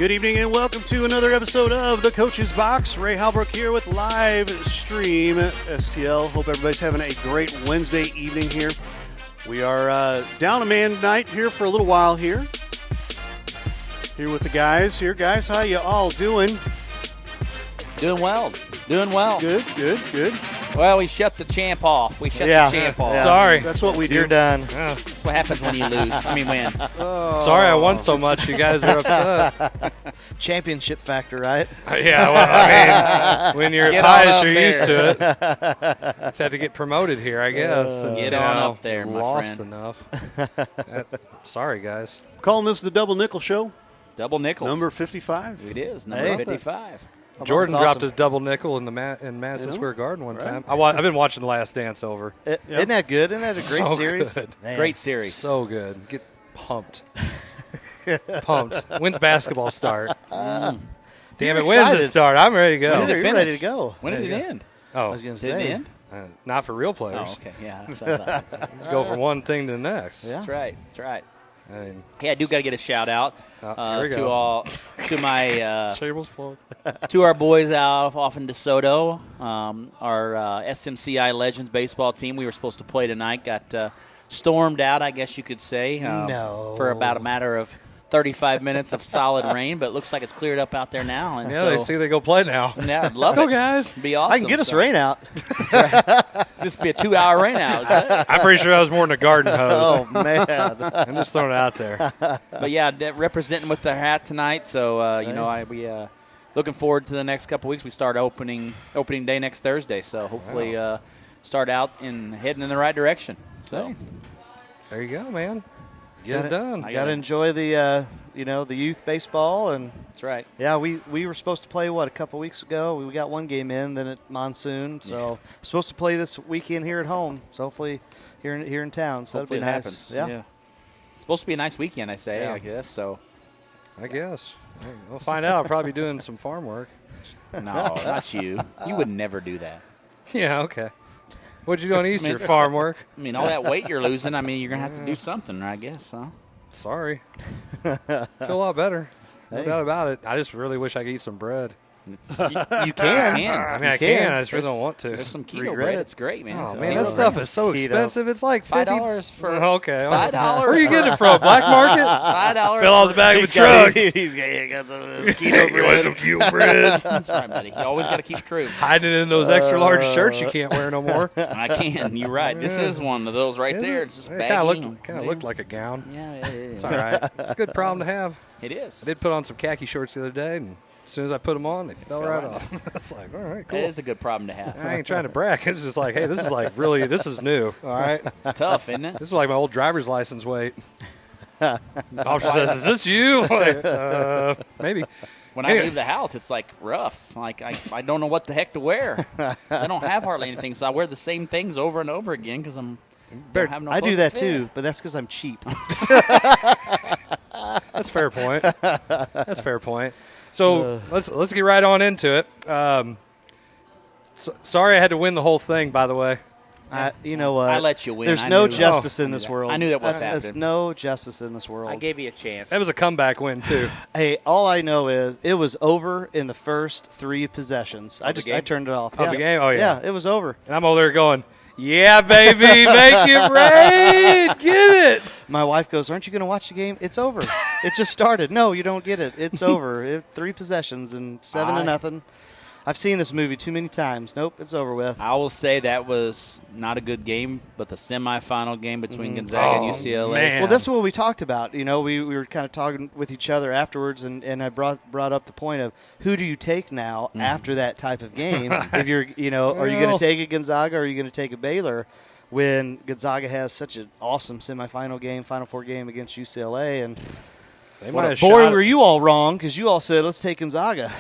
Good evening and welcome to another episode of The Coach's Box. Ray Halbrook here with live stream STL. Hope everybody's having a great Wednesday evening here. We are down a man tonight here for a little while here. Here with the guys. Here, guys, how you all doing? Doing well. Doing well. Good, good, good. Well, we shut the champ off. The champ off. Yeah. Sorry. That's what we do. You're done. That's what happens when you lose. Win. Sorry I won so much. You guys are upset. Championship factor, right? Yeah, well, I mean, when you're Get high on as up you're there. used to it, it's had to get promoted here, I guess. And, Get you on know, up there, my lost friend. enough. Sorry, guys. Calling this the Double Nickel Show, Double nickel. number 55. It is. Number Hey. 55. Jordan That's dropped awesome. a double nickel in Madison Yeah. Square Garden one Right. time. I've been watching The Last Dance over. Isn't that good? Isn't that a great So series? good. Man. Great series. So good. Get pumped. Pumped. When's basketball start? Damn You're it, when's it excited. start? I'm ready to go. When did it You're finish? ready to go. When did There it you go. end? I Oh, was going to Did it say. end? not for real Oh, players. okay. Yeah, that's what I thought. Let's go from one thing to the next. Yeah. That's right. That's right. I mean, Hey, I do got to get a shout out here we to go. my shameless plug. to our boys out off in DeSoto, our SMCI Legends baseball team. We were supposed to play tonight. Got stormed out, I guess you could say, No. for about a matter of 35 minutes of solid rain. But it looks like it's cleared up out there now. And Yeah, so, they see they go play now. yeah, I'd love Let's go, it. guys. Be awesome. I can get us So, rain out. This would be a 2-hour rain out. Is that? I'm pretty sure that was more than a garden hose. Oh, man. I'm just throwing it out there. But yeah, representing with their hat tonight. So we looking forward to the next couple weeks. We start opening day next Thursday. So hopefully start out and heading in the right direction. So There you go, man. Get it done. I Got to enjoy the youth baseball. And, that's right. yeah, we were supposed to play, a couple weeks ago? We got one game in, then at monsoon. So, supposed to play this weekend here at home. So, hopefully here in town. So, Hopefully that'll it be nice. happens. Yeah. It's supposed to be a nice weekend, I say. Yeah. I guess so. I guess. We'll find out. I'll probably be doing some farm work. No, not you. You would never do that. Yeah, okay. What'd you do on Easter? Farm work? I mean, all that weight you're losing. I mean, you're gonna have to do something, I guess. Huh? Sorry. Feel a lot better. No doubt about it. I just really wish I could eat some bread. You can. I mean, I can. can. I just really don't want to. There's some keto Regret bread. it. It's great, man. Oh, It's man, keto that bread. stuff is so Keto. expensive. It's like $50. $5 for Okay. $5. Where are you getting it from? Black market? $5. Fell off the back of a He's truck. got some keto You want some keto bread? That's right, buddy. You always got to keep true. Hiding it in those extra large shirts you can't wear no more. I can. You're right. This is one of those right there. It's just It baggy. kind of looked like a gown. Yeah, It's all right. It's a good problem to have. it is. I did put on some khaki shorts the other day, and as soon as I put them on, they fell right off. It's like, all right, cool. It is a good problem to have. I ain't trying to brag. It's just like, hey, this is like really, this is new. All right. It's tough, isn't it? This is like my old driver's license weight. Officer says, is this you? Like, maybe. When I leave the house, it's like rough. Like I don't know what the heck to wear. 'Cause I don't have hardly anything, so I wear the same things over and over again because don't have no I do clothes that to fit. too, but that's because I'm cheap. That's a fair point. That's a fair point. So let's get right on into it. Sorry I had to win the whole thing, by the way. You know what? I let you win. There's I no knew- justice in I knew this that. world. I knew that was There's happening. no justice in this world. I gave you a chance. That was a comeback win, too. Hey, all I know is it was over in the first 3 possessions. I game? turned it off. Of the game? Oh, yeah. Yeah, it was over. And I'm over there going, yeah, baby, make it rain. Get it. My wife goes, "Aren't you going to watch the game? It's over. It just started." No, you don't get it. It's over. 3 possessions and 7-0. I've seen this movie too many times. Nope, it's over with. I will say that was not a good game, but the semifinal game between Gonzaga and UCLA. man. Well, that's what we talked about. You know, we were kind of talking with each other afterwards, and I brought up the point of who do you take now after that type of game? If you're, are you going to take a Gonzaga or are you going to take a Baylor when Gonzaga has such an awesome semifinal game, Final Four game against UCLA? And They might have boy, shot were you all wrong because you all said let's take Gonzaga.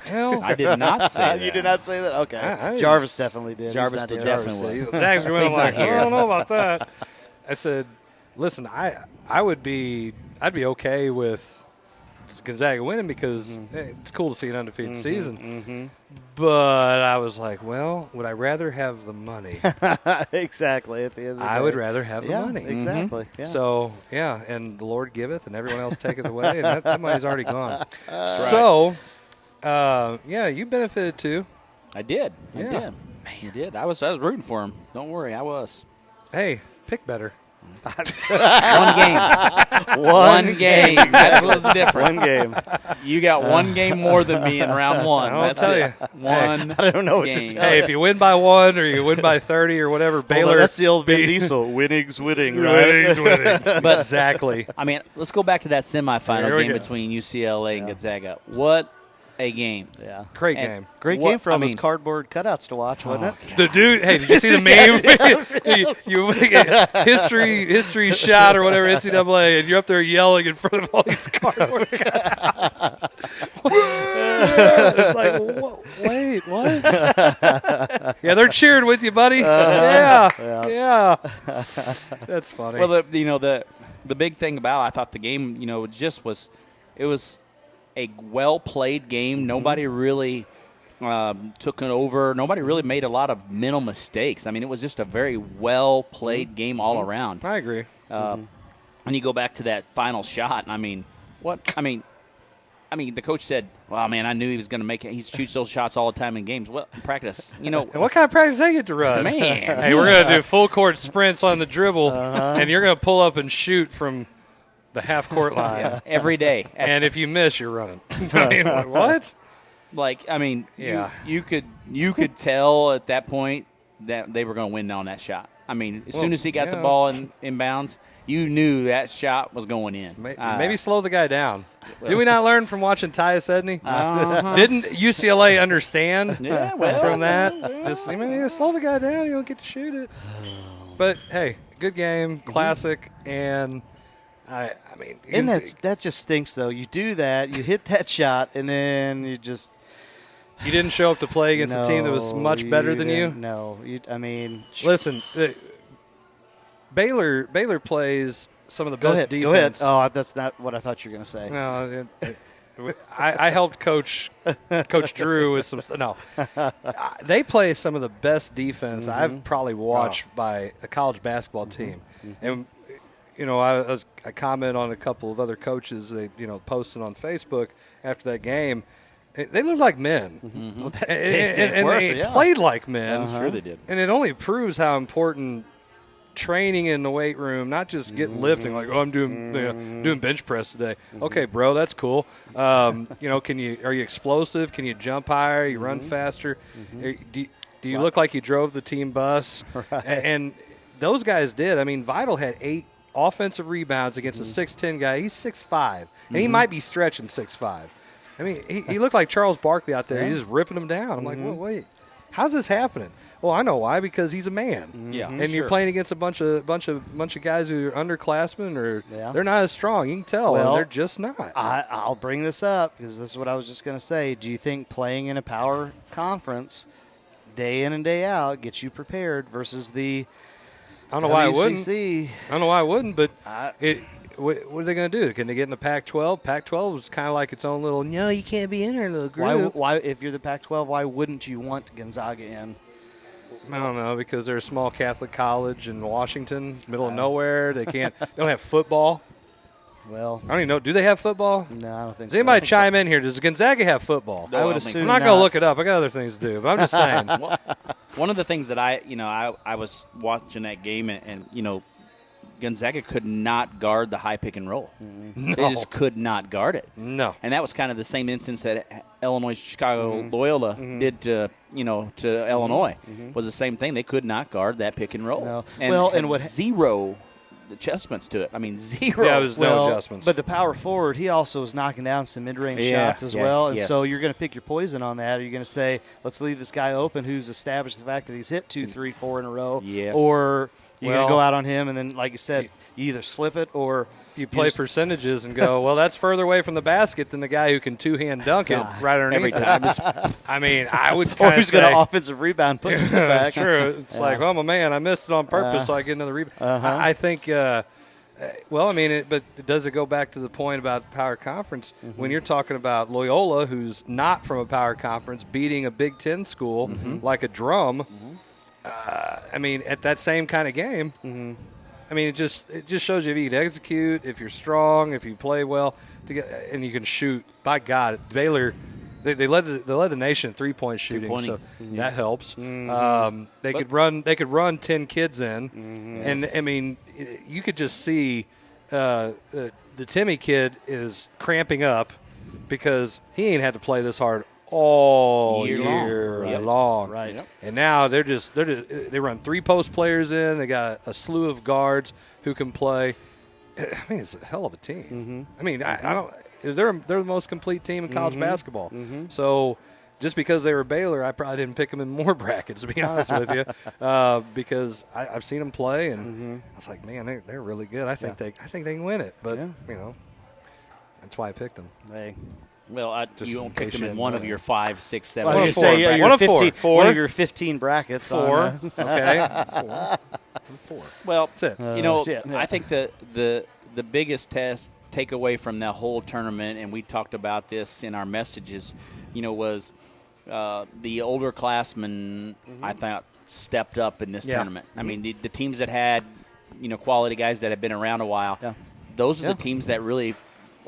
Hell, I did not say that. You did not say that? Okay. I Jarvis just- definitely did. Jarvis He's not did here. definitely was. Zach's going, I'm He's like, not here. I don't know about that. I said, listen, I'd be okay with Gonzaga winning because hey, it's cool to see an undefeated season. But I was like, well, would I rather have the money? Exactly. At the end of the day. I would rather have the Yeah, money. exactly. Yeah. So, yeah, and the Lord giveth and everyone else taketh away, and that money's already gone. So, yeah, you benefited too. I did. Yeah. I did. Man, you did. I was rooting for him. Don't worry, I was. Hey, pick better. One game. One game. That was the difference. One game. You got one game more than me in round one. I'll That's tell it. you. One I don't know what to game. tell Hey, if you win by 1 or you win by 30 or whatever, Baylor. that's the old Ben beat- Diesel. Winning's winning, right? winning. But- Exactly. I mean, let's go back to that semifinal Here we game go. between UCLA and Gonzaga. What a game. Yeah. Great And- game. Great What- game for all I those mean- cardboard cutouts to watch, wasn't it? The dude, hey, did you see the meme? you make a history shot or whatever, NCAA, and you're up there yelling in front of all these cardboard guys. It's like, wait, what? Yeah, they're cheering with you, buddy. Yeah. That's funny. Well, the big thing about I thought the game, just was it was a well-played game. Nobody really took it over. Nobody really made a lot of mental mistakes. I mean, it was just a very well-played game all around. I agree. When you go back to that final shot, I mean, the coach said, "Well, man, I knew he was going to make it. He shoots those shots all the time in games. Well, in practice, And what kind of practice they get to run? Man. Hey, we're going to do full court sprints on the dribble, and you're going to pull up and shoot from the half court line. every day." And if you miss, you're running. I mean, what? Yeah. You could tell at that point that they were going to win on that shot. I mean, as soon as he got the ball in bounds, you knew that shot was going in. Maybe slow the guy down. Did we not learn from watching Tyus Edney? Uh-huh. Didn't UCLA understand Yeah, well, from that? Just slow the guy down. You don't get to shoot it. But hey, good game, classic, and I mean, And that just stinks, though. You do that, you hit that shot, and then you just you didn't show up to play against a team that was much better than you. No, Listen, Baylor plays some of the best defense. Go ahead. Oh, that's not what I thought you were going to say. No, I helped Coach Drew with some stuff. No, they play some of the best defense I've probably watched by a college basketball team. And I comment on a couple of other coaches they posted on Facebook after that game. They looked like men, and they played like men. Sure they did. And it only proves how important training in the weight room, not just getting lifting, like, I'm doing bench press today. Okay, bro, that's cool. Are you explosive? Can you jump higher? You run faster? Do you look like you drove the team bus? Right. And those guys did. I mean, Vital had 8 offensive rebounds against a 6'10" guy. He's 6'5", and he might be stretching 6'5". I mean, he looked like Charles Barkley out there. He's just ripping him down. I'm like, wait, how's this happening? Well, I know why, because he's a man. Yeah, and you're playing against a bunch of guys who are underclassmen, or they're not as strong. You can tell, and they're just not. I'll bring this up because this is what I was just going to say. Do you think playing in a power conference day in and day out gets you prepared versus the I don't know why I wouldn't. WCC? I don't know why I wouldn't, but what are they going to do? Can they get in the Pac-12? Pac-12 is kind of like its own little, no, you can't be in our little group. Why, if you're the Pac-12, why wouldn't you want Gonzaga in? I don't know, because they're a small Catholic college in Washington, middle of nowhere. They don't have football. Well, I don't even know. Do they have football? no, I don't think Does so. anybody chime in here? Does Gonzaga have football? No, I I would don't think assume I'm not going to not. look it up. I got other things to do, but I'm just saying. One of the things that I was watching that game, and Gonzaga could not guard the high pick and roll. They just could not guard it. No. And that was kind of the same instance that Illinois Chicago Loyola did to Illinois. Was the same thing. They could not guard that pick and roll. No. And Well, had and what- zero adjustments to it. I mean, zero. Yeah, there's no adjustments. But the power forward, he also was knocking down some mid-range shots as yeah, well. And yes. so you're going to pick your poison on that. Are you going to say, let's leave this guy open who's established the fact that he's hit 2, 3, 4 in a row? Yes. Or you're going Well, to go out on him and then, like you said, you either slip it or You play just- percentages and go, well, that's further away from the basket than the guy who can two-hand dunk it right underneath every it. time. I mean, I would or kind of who's say, going to offensive rebound, put it back. that's true. It's like, oh, my man, I missed it on purpose, so I get another rebound. I think Well, I mean, but does it go back to the point about power conference when you're talking about Loyola, who's not from a power conference, beating a Big Ten school like a drum? I mean, at that same kind of game, I mean, it just shows you if you can execute, if you're strong, if you play well, and you can shoot. By God, Baylor. They led the nation in 3-point shooting, so that helps. They could run 10 kids in, and I mean, you could just see the Timmy kid is cramping up because he ain't had to play this hard all year long. Right. Yep. And now they run 3 post players in. They got a slew of guards who can play. I mean, it's a hell of a team. I mean, I don't. They're the most complete team in college basketball. So just because they were Baylor, I probably didn't pick them in more brackets, to be honest with you, because I've seen them play, and I was like, man, they're really good. I think they can win it, but you know, that's why I picked them. Hey. Well, Just you in don't pick case them you in didn't one know. of your 5, 6, 7. Well, One you of four, say Brad. your One of 15, four. one of your 15 brackets. Okay, 4. Well, That's it. You know, That's it, yeah. I think the biggest takeaway from the whole tournament, and we talked about this in our messages, you know, was the older classmen, I thought, stepped up in this tournament. I mean, the teams that had, you know, quality guys that had been around a while, those are the teams that really,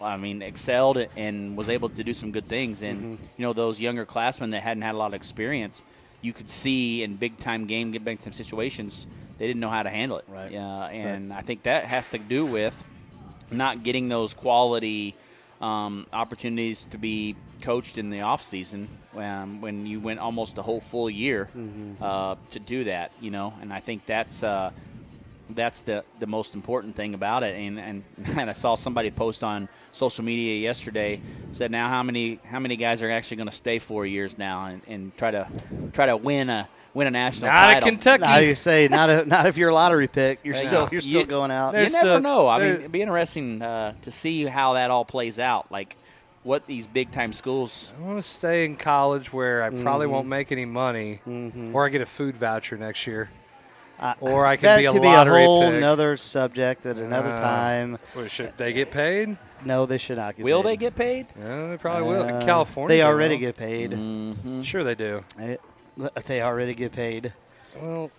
I mean, excelled and was able to do some good things. And, you know, those younger classmen that hadn't had a lot of experience, you could see in big-time big-time situations, they didn't know how to handle it. Right. And I think that has to do with not getting those quality opportunities to be coached in the off season when you went almost a whole full year to do that, you know. And I think that's the most important thing about it. And I saw somebody post on social media yesterday, said now how many guys are actually going to stay 4 years now and try to win a national Not title. at Kentucky. Now you say not if you're a lottery pick. You're still going out. You never know. I mean, it'd be interesting to see how that all plays out. Like what these big time schools. I want to stay in college where I probably won't make any money, or I get a food voucher next year, or I can that be a could lottery be a whole pick. another subject at another time. Should they get paid? No, they should not get Will paid. they get paid? Yeah, they probably will. In California, They already will. get paid. Sure, they do. They already get paid. Well,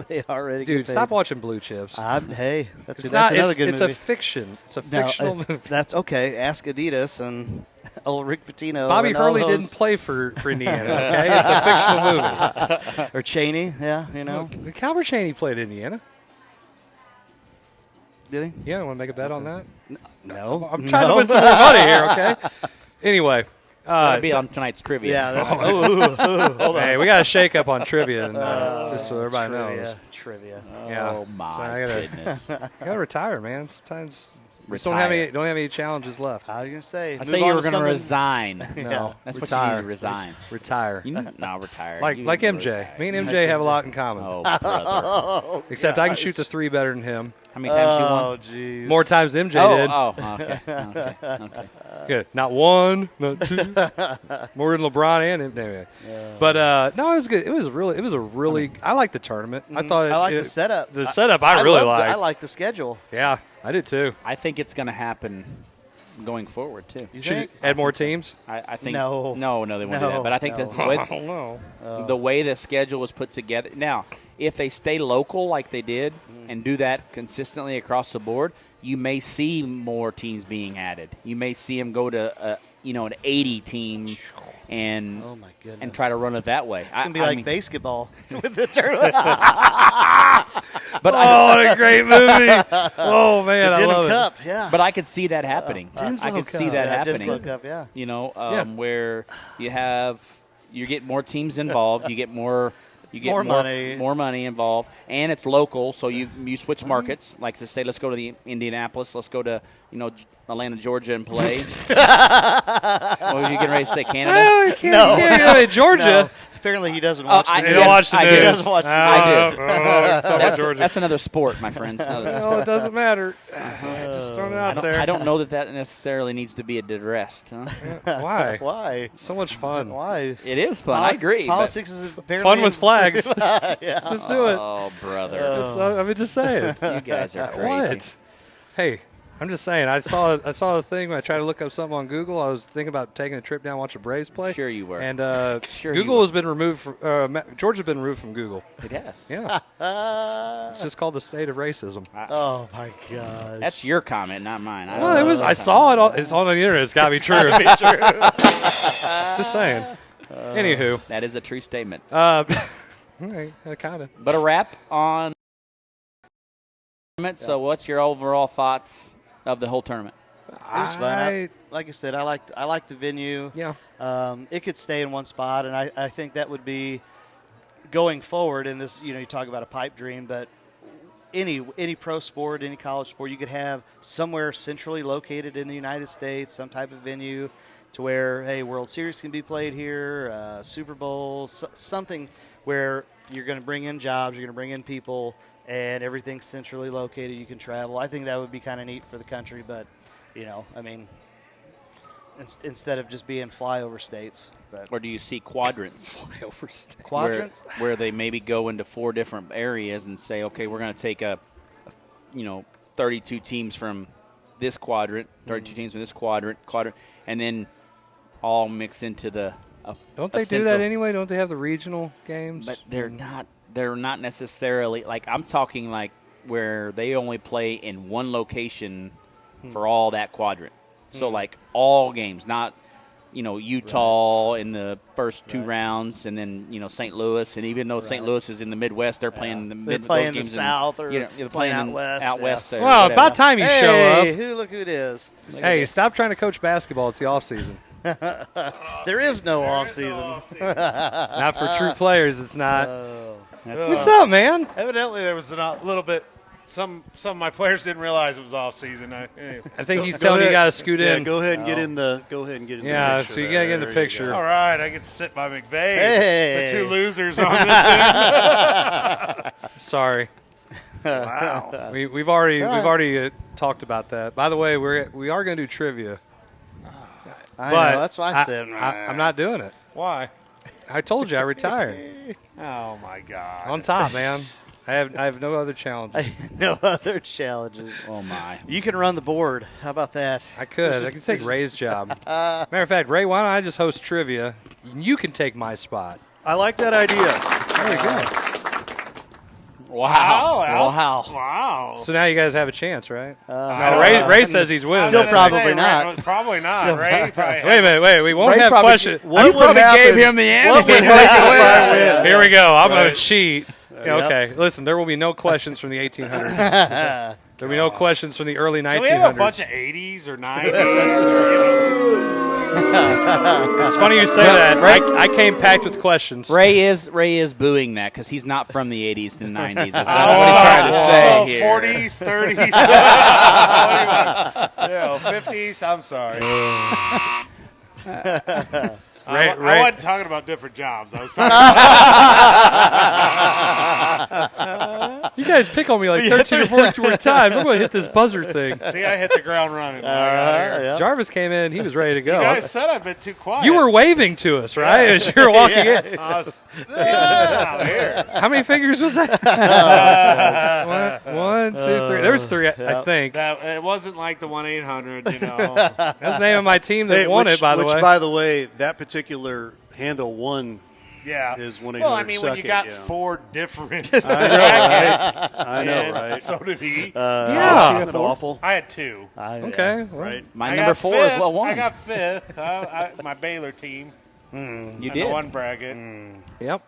They already dude, get paid. stop watching Blue Chips. Hey, that's It's that's not. another It's, good it's movie. a fiction. It's a No, fictional movie. That's okay. Ask Adidas and old Rick Pitino. Bobby and all Hurley those- didn't play for Indiana. Okay, it's a fictional movie. or Cheney. Yeah, you know, Calvert Cheney played Indiana. did he? Yeah, want to make a bet on that? No, I'm trying to win some more money here. Okay. Anyway, That'd be on tonight's trivia. Yeah, that's, hold on. hey, we got a shake up on trivia, and, just so everybody knows. Trivia. Yeah. Oh my So I gotta- goodness! I gotta retire, man. Sometimes just Retire. don't have any challenges left. I was gonna say. I move say you on were to going to something- resign. No, That's what retire. you need to resign. Retire. No, retire. Like You like need to MJ. retire. Me and MJ have a lot in common. Oh, brother! Except I can shoot the 3 better than him. How many times you Oh, won? jeez. More times than MJ did. Okay. Good. Not 1, not 2. More than LeBron and him. Anyway. But no, it was good. It was a really. I liked the tournament. I thought I like it- the setup. The setup I really liked. I like the schedule. Yeah, I did too. I think it's going to happen going forward too. You Should think? add more teams? I think No. no, they won't do No, that. But I think no. that the way, I don't know. the way the schedule was put together. Now, if they stay local like they did and do that consistently across the board, you may see more teams being added. You may see them go to an 80 team and Oh my goodness. and try to run it that way. It's gonna be like basketball with the tournament. But what a great movie! Oh man, I Denham love it. Cup. Yeah. But I could see that happening. Denslow I could see Cup. that yeah, happening. Denslow Cup. Yeah. You know, Yeah. where you get more teams involved, you get more More money involved, and it's local, so you switch markets. Like to say, let's go to the Indianapolis, let's go to Atlanta, Georgia, and play. What were you getting ready to say, Canada? Oh, you can't, No. you can't go to Georgia. No, apparently he doesn't watch. I- the You news. don't watch the I news. did. Doesn't watch the I did. That's Georgia. That's another sport, my friends. Another sport. No, it doesn't matter. Just throwing it out there. I don't know that necessarily needs to be addressed. Huh? Why? Why? So much fun. Why? It is fun. I agree. but- Politics is apparently Fun with flags. yeah. Just do it. Oh, brother. I'm just saying. You guys are crazy. What? Hey, I'm just saying. I saw the thing when I tried to look up something on Google. I was thinking about taking a trip down, watch the Braves play. Sure you were. And Sure Google you has been removed. Georgia's been removed from Google. It has. Yeah, it's just called the state of racism. Oh my gosh. That's your comment, not mine. Well, it was. I saw it. It's on the internet. It's got to be true. Just saying. Anywho, That is a true statement. kind of. But a wrap on. So, what's your overall thoughts of the whole tournament? It was fun. Like I said, I liked the venue. Yeah. It could stay in one spot, and I think that would be going forward in this. You talk about a pipe dream, but any pro sport, any college sport, you could have somewhere centrally located in the United States, some type of venue to where, hey, World Series can be played here, Super Bowl, something where you're going to bring in jobs, you're going to bring in people, and everything's centrally located. You can travel. I think that would be kind of neat for the country, but, instead of just being flyover states. But Or do you see quadrants? quadrants? Where they maybe go into 4 different areas and say, okay, we're going to take 32 teams from this quadrant, 32 teams from this quadrant, and then all mix into the. Don't they do that anyway? Don't they have the regional games? But they're not. They're not necessarily like I'm talking like where they only play in one location for all that quadrant. So like all games, not Utah in the first 2 rounds, and then St. Louis, and even though St. Louis is in the Midwest, they're playing They're playing those games the South, or they're playing out west. Out west. or well, whatever. about time you show Hey, up. look who it is. Hey, stop trying to coach basketball. It's the off season. There is no off season. Not for true players. It's not. That's What's up, man? Evidently, there was a little bit. Some of my players didn't realize it was off season. I think he's telling you got to scoot in. Go ahead and get in the. Yeah, picture so you there. gotta get in the There you picture. go. All right, I get to sit by McVay. Hey. The 2 losers on this end. Sorry. Wow. We've already talked about that. By the way, we are going to do trivia. I But know, that's why I said. I'm not doing it. Why? I told you I retired. Oh my God. On top, man. I have no other challenges. No other challenges. Oh my! You can run the board. How about that? I could. I could take Ray's job. Matter of fact, Ray, why don't I just host trivia? You can take my spot. I like that idea. There we go. Wow! Wow. Wow! Wow. So now you guys have a chance, right? I No, don't know. Ray says he's winning. Still that probably thing. not. Probably not. Ray probably Wait a minute. Wait. We won't Ray have probably- questions. What You would probably happen? gave him the answer. What would happen if I win? Here we go. I'm going to cheat. Okay. Listen, there will be no questions from the 1800s. There will be no questions from the early 1900s. Can we have a bunch of 80s or 90s? It's funny you say that. I came packed with questions. Ray is booing that because he's not from the 80s and 90s. That's what he's trying to say here. 40s, 30s, 50s. I'm sorry. I wasn't talking about different jobs. I was talking about You guys pick on me like 13 or 14 more times. I'm going to hit this buzzer thing. see, I hit the ground running. when I got here. Jarvis came in. He was ready to go. You guys said I've been too quiet. You were waving to us, right? As you were walking in. I was out here. How many fingers was that? One, 2, 3. There was 3, I think. It wasn't like the 1-800, you know. That's the name of my team that won it, by the way. By the way, that particular handle won. Yeah. Is 1-800 well, I mean, when you suck it, got yeah. 4 different I brackets, I know, and right? so did he. Yeah. Isn't it awful? I had 2. Okay. Well, Right. My I number got 4 is fifth. well won. I got 5th. My Baylor team. You in did. the 1 bracket. Yep.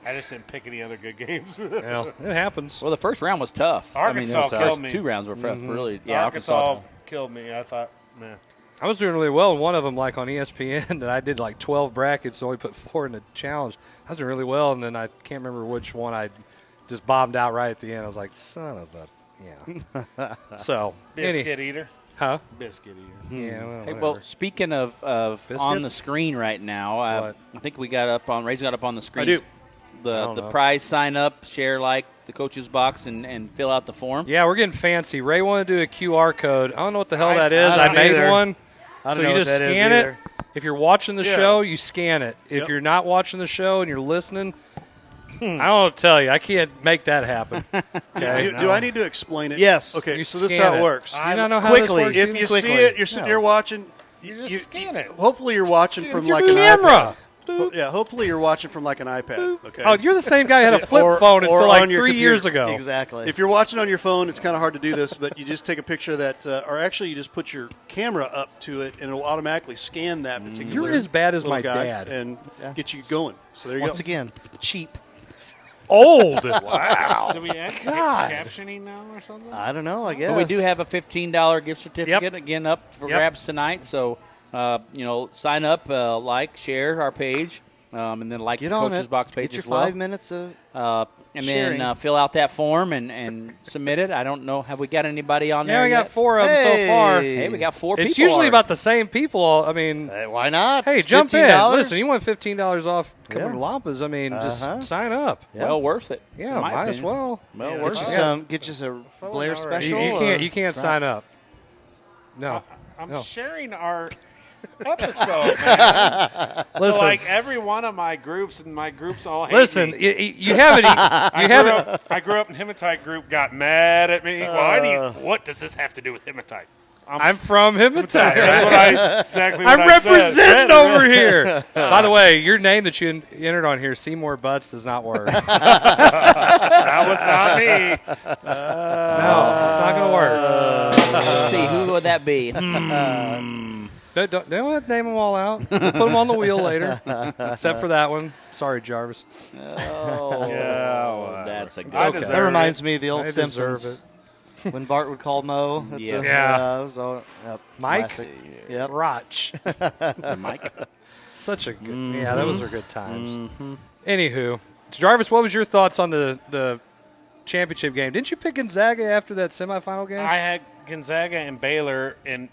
I just didn't pick any other good games. Well, it happens. Well, the first round was tough. Arkansas the killed first me. 2 rounds were tough. Really, yeah. Arkansas killed me. I thought, man. I was doing really well in one of them, like on ESPN, and I did like 12 brackets, only put 4 in the challenge. I was doing really well, and then I can't remember which one I just bombed out right at the end. I was like, son of a, yeah. So, Biscuit eater. huh? Biscuit eater. Yeah, well, Hey, whatever. well, speaking of on the Biscuits? screen right now, What? I think we got up on Ray's got up on the screen. do. don't The know. prize sign up, share like the coach's box, and fill out the form. Yeah, we're getting fancy. Ray wanted to do a QR code. I don't know what the hell I that is. don't I made either. one. I don't So know you what just that is scan it. either. If you're watching the Yeah. show, you scan it. If Yep. you're not watching the show and you're listening, I don't tell you. I can't make that happen. Okay? Do I need to explain it? Yes. Okay, You so this is scan how it it. works. Do you not know how Quickly. this works? If you Quickly. see it, you're sitting here watching. You just scan it. Hopefully, you're watching from your like an camera. iPad. Yeah, hopefully you're watching from like an iPad. Okay. Oh, you're the same guy who had a flip Or- phone or until like on your 3 years computer. ago. Exactly. If you're watching on your phone, it's kind of hard to do this, but you just take a picture of that, or actually you just put your camera up to it, and it'll automatically scan that particular. You're as bad as little my guy dad. and get you going. So there you Once go. again, cheap. Old. Do we add God. captioning now or something? I don't know. I guess But we do have a $15 gift certificate Yep. again up for Yep. grabs tonight. So, sign up, like, share our page, and then like Get the on Coach's it. Box page Get your as well. 5 minutes of. And sharing. then fill out that form and submit it. I don't know. Have we got anybody on Yeah, there we yet? got 4 of them so far. Hey, we got 4 people. It's usually already. about the same people. I mean, Hey, why not? hey, It's jump in. $15. Listen, you want $15 off coming Yeah. to Lampas? I mean, Uh-huh. just sign up. well worth it. Yeah, in my might as opinion. well. Well Yeah. worth Get it. you some. Get you some Blair You- special. You can't sign up. No. I'm No. sharing our episode, man. So Listen, like every one of my groups, and my groups all hate listen. me. You haven't. You haven't. I grew up in Hematite group, got mad at me. What does this have to do with Hematite? I'm from Hematite. That's what exactly what I'm I said. representing over here. By the way, your name that you entered on here, Seymour Butts, does not work. No, That was not me. it's not going to work. Let's see, who would that be? They don't have to name them all out. We'll put them on the wheel later, except for that one. Sorry, Jarvis. Oh, Yeah, that's a good I one. deserve That reminds me of the old I deserve Simpsons it. when Bart would call Mo. At Yes. the, Yeah. it was all, yep, Mike? classic. Yep. Roch. Mike. Such a good. Yeah, those are good times. Anywho, Jarvis, what was your thoughts on the championship game? Didn't you pick Gonzaga after that semifinal game? I had Gonzaga and Baylor in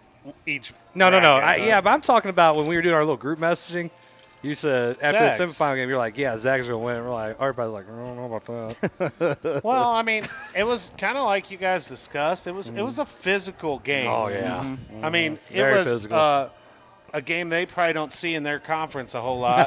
each. No. bracket. Yeah, but I'm talking about when we were doing our little group messaging. You said after Zags. the semifinal game, you're like, "Yeah, Zag's gonna win." And we're like, everybody's like, "I don't know about that." Well, I mean, it was kind of like you guys discussed. It was a physical game. Oh yeah, I mean, it Very was physical. A game they probably don't see in their conference a whole lot.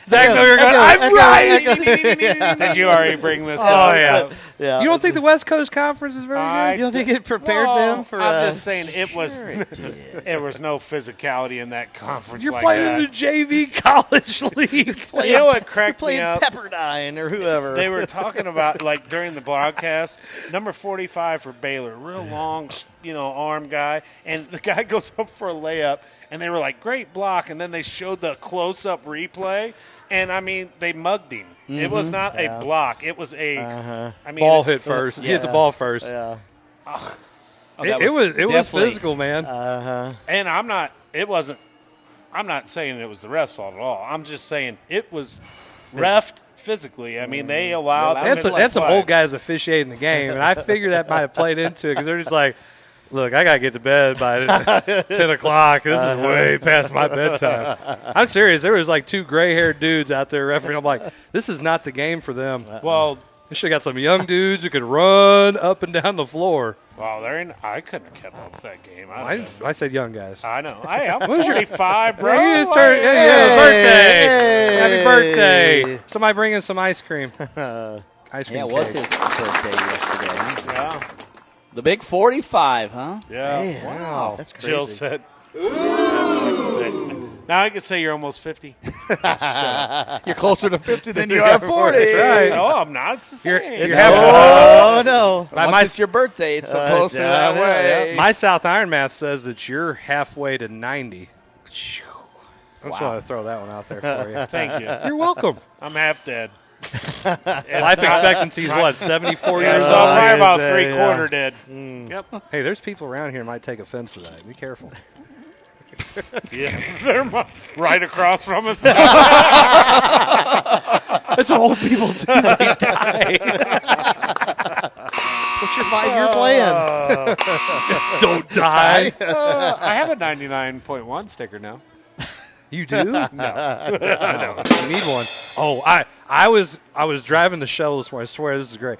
Zag's over here going, "I'm right." Did you already bring this Oh up? yeah. Yeah. You don't think the West Coast Conference is very I- good? You don't think it prepared Well, them for? I'm just saying it was. There was no physicality in that conference. You're like playing that. in the JV college league. You know what cracked me playing up? Pepperdine or whoever. They were talking about, like, during the broadcast, number 45 for Baylor, real long, arm guy, and the guy goes up for a layup, and they were like, great block, and then they showed the close-up replay, and, I mean, they mugged him. It was not a block. It was a, I mean, Ball hit first. Hit the ball first. Yeah. Oh, It that was definitely- physical, man. and I'm not saying it was the ref's fault at all. I'm just saying it was refed physically. I mean, they allowed them That's to some play. old guys officiating the game, and I figure that might have played into it because they're just like, look, I gotta get to bed by 10 o'clock. This is way past my bedtime. I'm serious. There was like 2 gray-haired dudes out there refereeing. I'm like, this is not the game for them. Well, They should have got some young dudes who could run up and down the floor. I couldn't have kept up with that game. I said young guys. I know. I'm 45, bro. You just turned, yeah, Hey, birthday. hey. Happy birthday. Somebody bring in some ice cream. Ice cream Yeah, it was cake. his birthday yesterday. Huh? Yeah. The big 45, huh? Yeah. Man, Wow. that's crazy. Jill said. Now I could say you're almost 50. You're closer to 50 than you are 40. That's right. No, I'm not. It's the same. You're having Oh no! Once my- it's your birthday, it's so closer yeah, that yeah, way. My South Iron math says that you're halfway to 90. I just want to throw that one out there for you. Thank you. You're welcome. I'm half dead. Life expectancy is what, 74 Yeah, years so old? I'm probably about yeah, three-quarter dead. Yep. Hey, there's people around here who might take offense to that. Be careful. Yeah. They're right across from us. That's what old people do. They die. What's your 5-year plan? Don't die. I have a 99.1 sticker now. You do? No. I don't. You need one. Oh, I was driving the shuttle this morning. I swear this is great.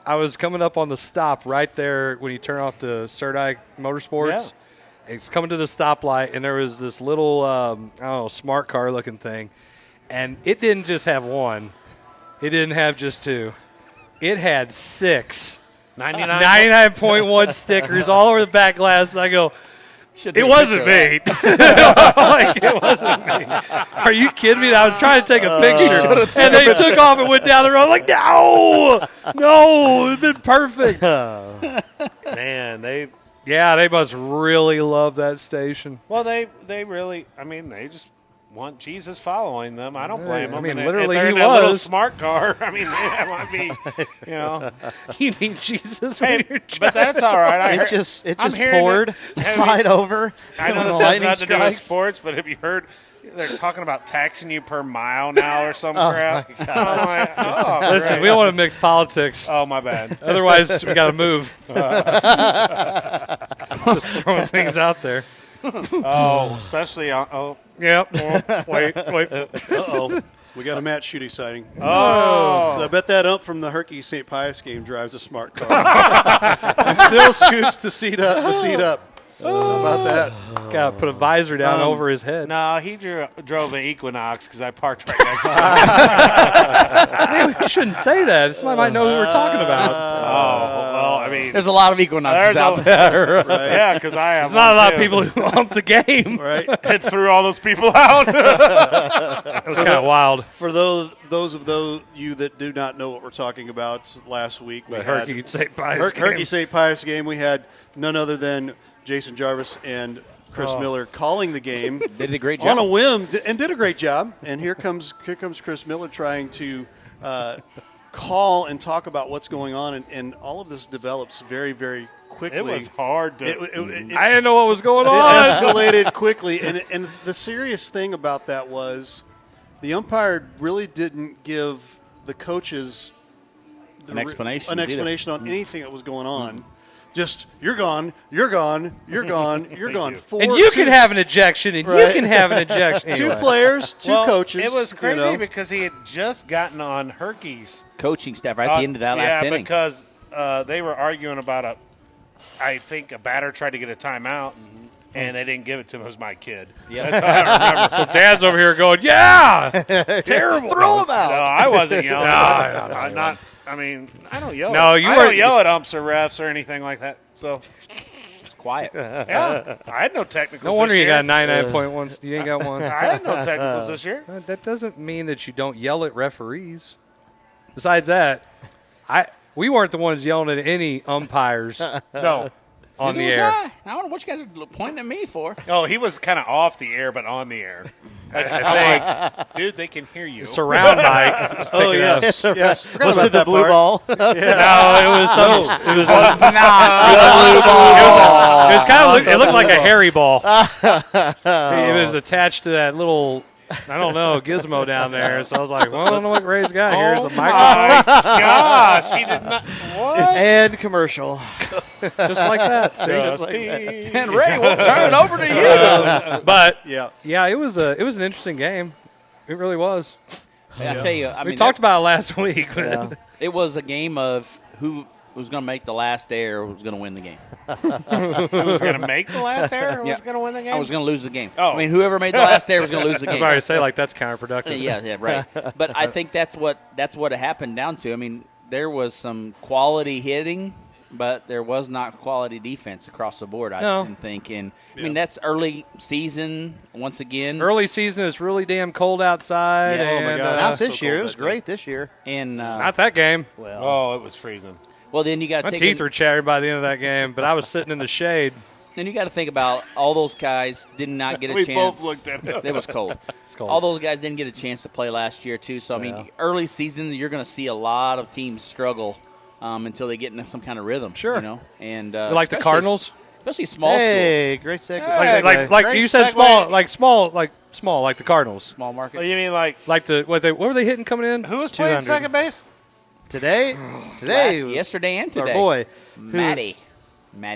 I was coming up on the stop right there when you turn off the Surdike Motorsports. It's coming to the stoplight, and there was this little, I don't know, smart car looking thing. And it didn't just have one. It didn't have just two. It had 6 99.1 stickers all over the back glass. And I go, it wasn't me. Like, it wasn't me. Are you kidding me? I was trying to take a picture. And they took off and went down the road. I'm like, no, it's been perfect. Man, they must really love that station. well, they really. I mean, they just want Jesus following them. I don't blame them. I mean, And literally, if they're he in that little was. smart car. I mean, that might be, you know. You need Jesus Hey, when you're but that's all right. It just I'm hearing poured, that- slide over. I know when this the has lightning nothing to do with strikes. sports, but have you heard they're talking about taxing you per mile now or some crap? I'm like, oh, Listen, great. we don't want to mix politics. Oh, my bad. Otherwise, we got to move. Just throwing things out there. Oh, especially on. Oh, Yep. Wait. Uh-oh. We got a Matt Schutte sighting. oh. So I bet that ump from the Herky St. Pius game drives a smart car. And still scoots the seat up. How about that? Got to put a visor down over his head. No, he drove an Equinox because I parked right next to him. Maybe we shouldn't say that. Somebody might know who we're talking about. Oh, well, I mean, There's a lot of Equinoxes There's out a- there. yeah, because I have There's not a lot of too. people who ump the game. Right? It threw all those people out. It was kind of wild. For those of you that do not know what we're talking about, last week we The had Herky St. Pius game. Herky St. Pius game. We had none other than Jason Jarvis and Chris Miller calling the game Did a great on job. a whim and did a great job. And here comes Chris Miller trying to call and talk about what's going on, and all of this develops very, very quickly. It was hard to. I didn't know what was going It on. escalated quickly, and the serious thing about that was the umpire really didn't give the coaches An explanation on anything that was going on. Just you're gone, you're gone, you're gone, you're gone. And you can have an ejection, and Right. you can have an ejection. two Anyway. players, two Well, coaches. It was crazy you know. because he had just gotten on Herky's Coaching staff right at the end of that last inning. because they were arguing about I think a batter tried to get a timeout, and they didn't give it to him. It was my kid. Yeah. That's all I remember. So Dad's over here going, yeah, terrible. Throw him No, out. I wasn't yelling. No, I'm not. I mean, I don't yell. No, you I weren't- don't yell at umps or refs or anything like that. So It's quiet. yeah, I had no technicals. No wonder this you year. got 99.1. You ain't got one. I had no technicals this year. That doesn't mean that you don't yell at referees. Besides that, we weren't the ones yelling at any umpires No. on the Neither was air. I don't know what you guys are pointing at me for. Oh, he was kind of off the air, but on the air. I'm like, dude, they can hear you. Surround mic. Oh yes, yes. Forgot Was about it the that blue part. ball? No, it was some. It was. Not. It was kind of. It looked like a hairy ball. It was attached to that little. I don't know, gizmo down there. So I was like, well, I don't know what Ray's got here. It's a microphone. My gosh, he did not. What? And commercial. Just like that. See? Just like be- And Ray, we'll turn it over to you. But Yeah. it was an interesting game. It really was. I tell you, I We mean, talked about it last week. But it was a game of who was going to make the last error, or who was going to win the game. Who was going to make the last error? Who was Yeah. going to win the game? I was going to lose the game. Oh. I mean, whoever made the last error was going to lose the I was game. about to say, like, that's counterproductive. Yeah, right. But I think that's what it happened down to. I mean, there was some quality hitting, but there was not quality defense across the board, I No. didn't think. And I mean, that's early season once again. Early season is really damn cold outside. Yeah. Oh, my and, God. Not so this year. cold It was that day. great this year. And not that game. Well, Oh, it was freezing. well, then you got My to teeth were chattering by the end of that game, but I was sitting in the shade. Then you got to think about all those guys did not get a We chance. both looked at it. It was cold. cold. All those guys didn't get a chance to play last year too. So I mean, early season you're going to see a lot of teams struggle until they get into some kind of rhythm. Sure. you know, and Like the especially- Cardinals? especially small hey, great segue. Like Great you said, segue. small, like the Cardinals. schools, small market. Oh, you mean like Like what were they hitting coming in? who was playing 200. second base? Today was yesterday and our today. boy. Matty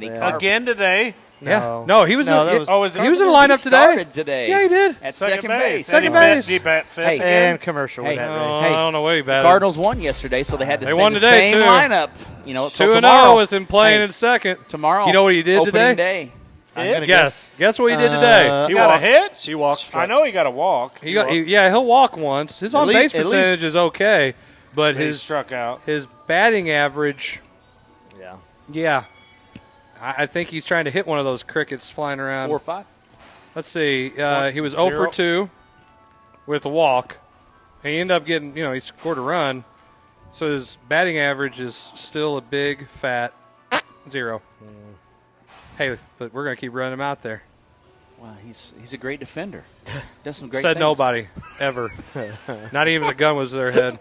Yeah. Carp Again today? Yeah. No, he was. No, in, that was- Oh, is it? he was in the He lineup today. started today. Yeah, he did. At second base. Second And he base. Deep at fifth Hey. again? And commercial Hey. with that. Oh, Ray. I don't know what he batted. Cardinals won yesterday, so they had to They send won the today, same too. lineup. You know, so 2-0 tomorrow with him playing hey, in second. tomorrow. You know what he did opening today? Day. I'm gonna Guess what he did today. He got a hit? He walked. I know he got a walk. He'll walk once. His on base at least- percentage is okay, but He his struck out. batting average, Yeah. yeah. I think he's trying to hit one of those crickets flying around. 4 or 5. Let's see. He was 0 for 2 with a walk. And he ended up getting, he scored a run. So his batting average is still a big, fat 0. Hey, but we're going to keep running him out there. Wow, he's a great defender. Does some great Said things. nobody, ever. Not even the gun was to their head.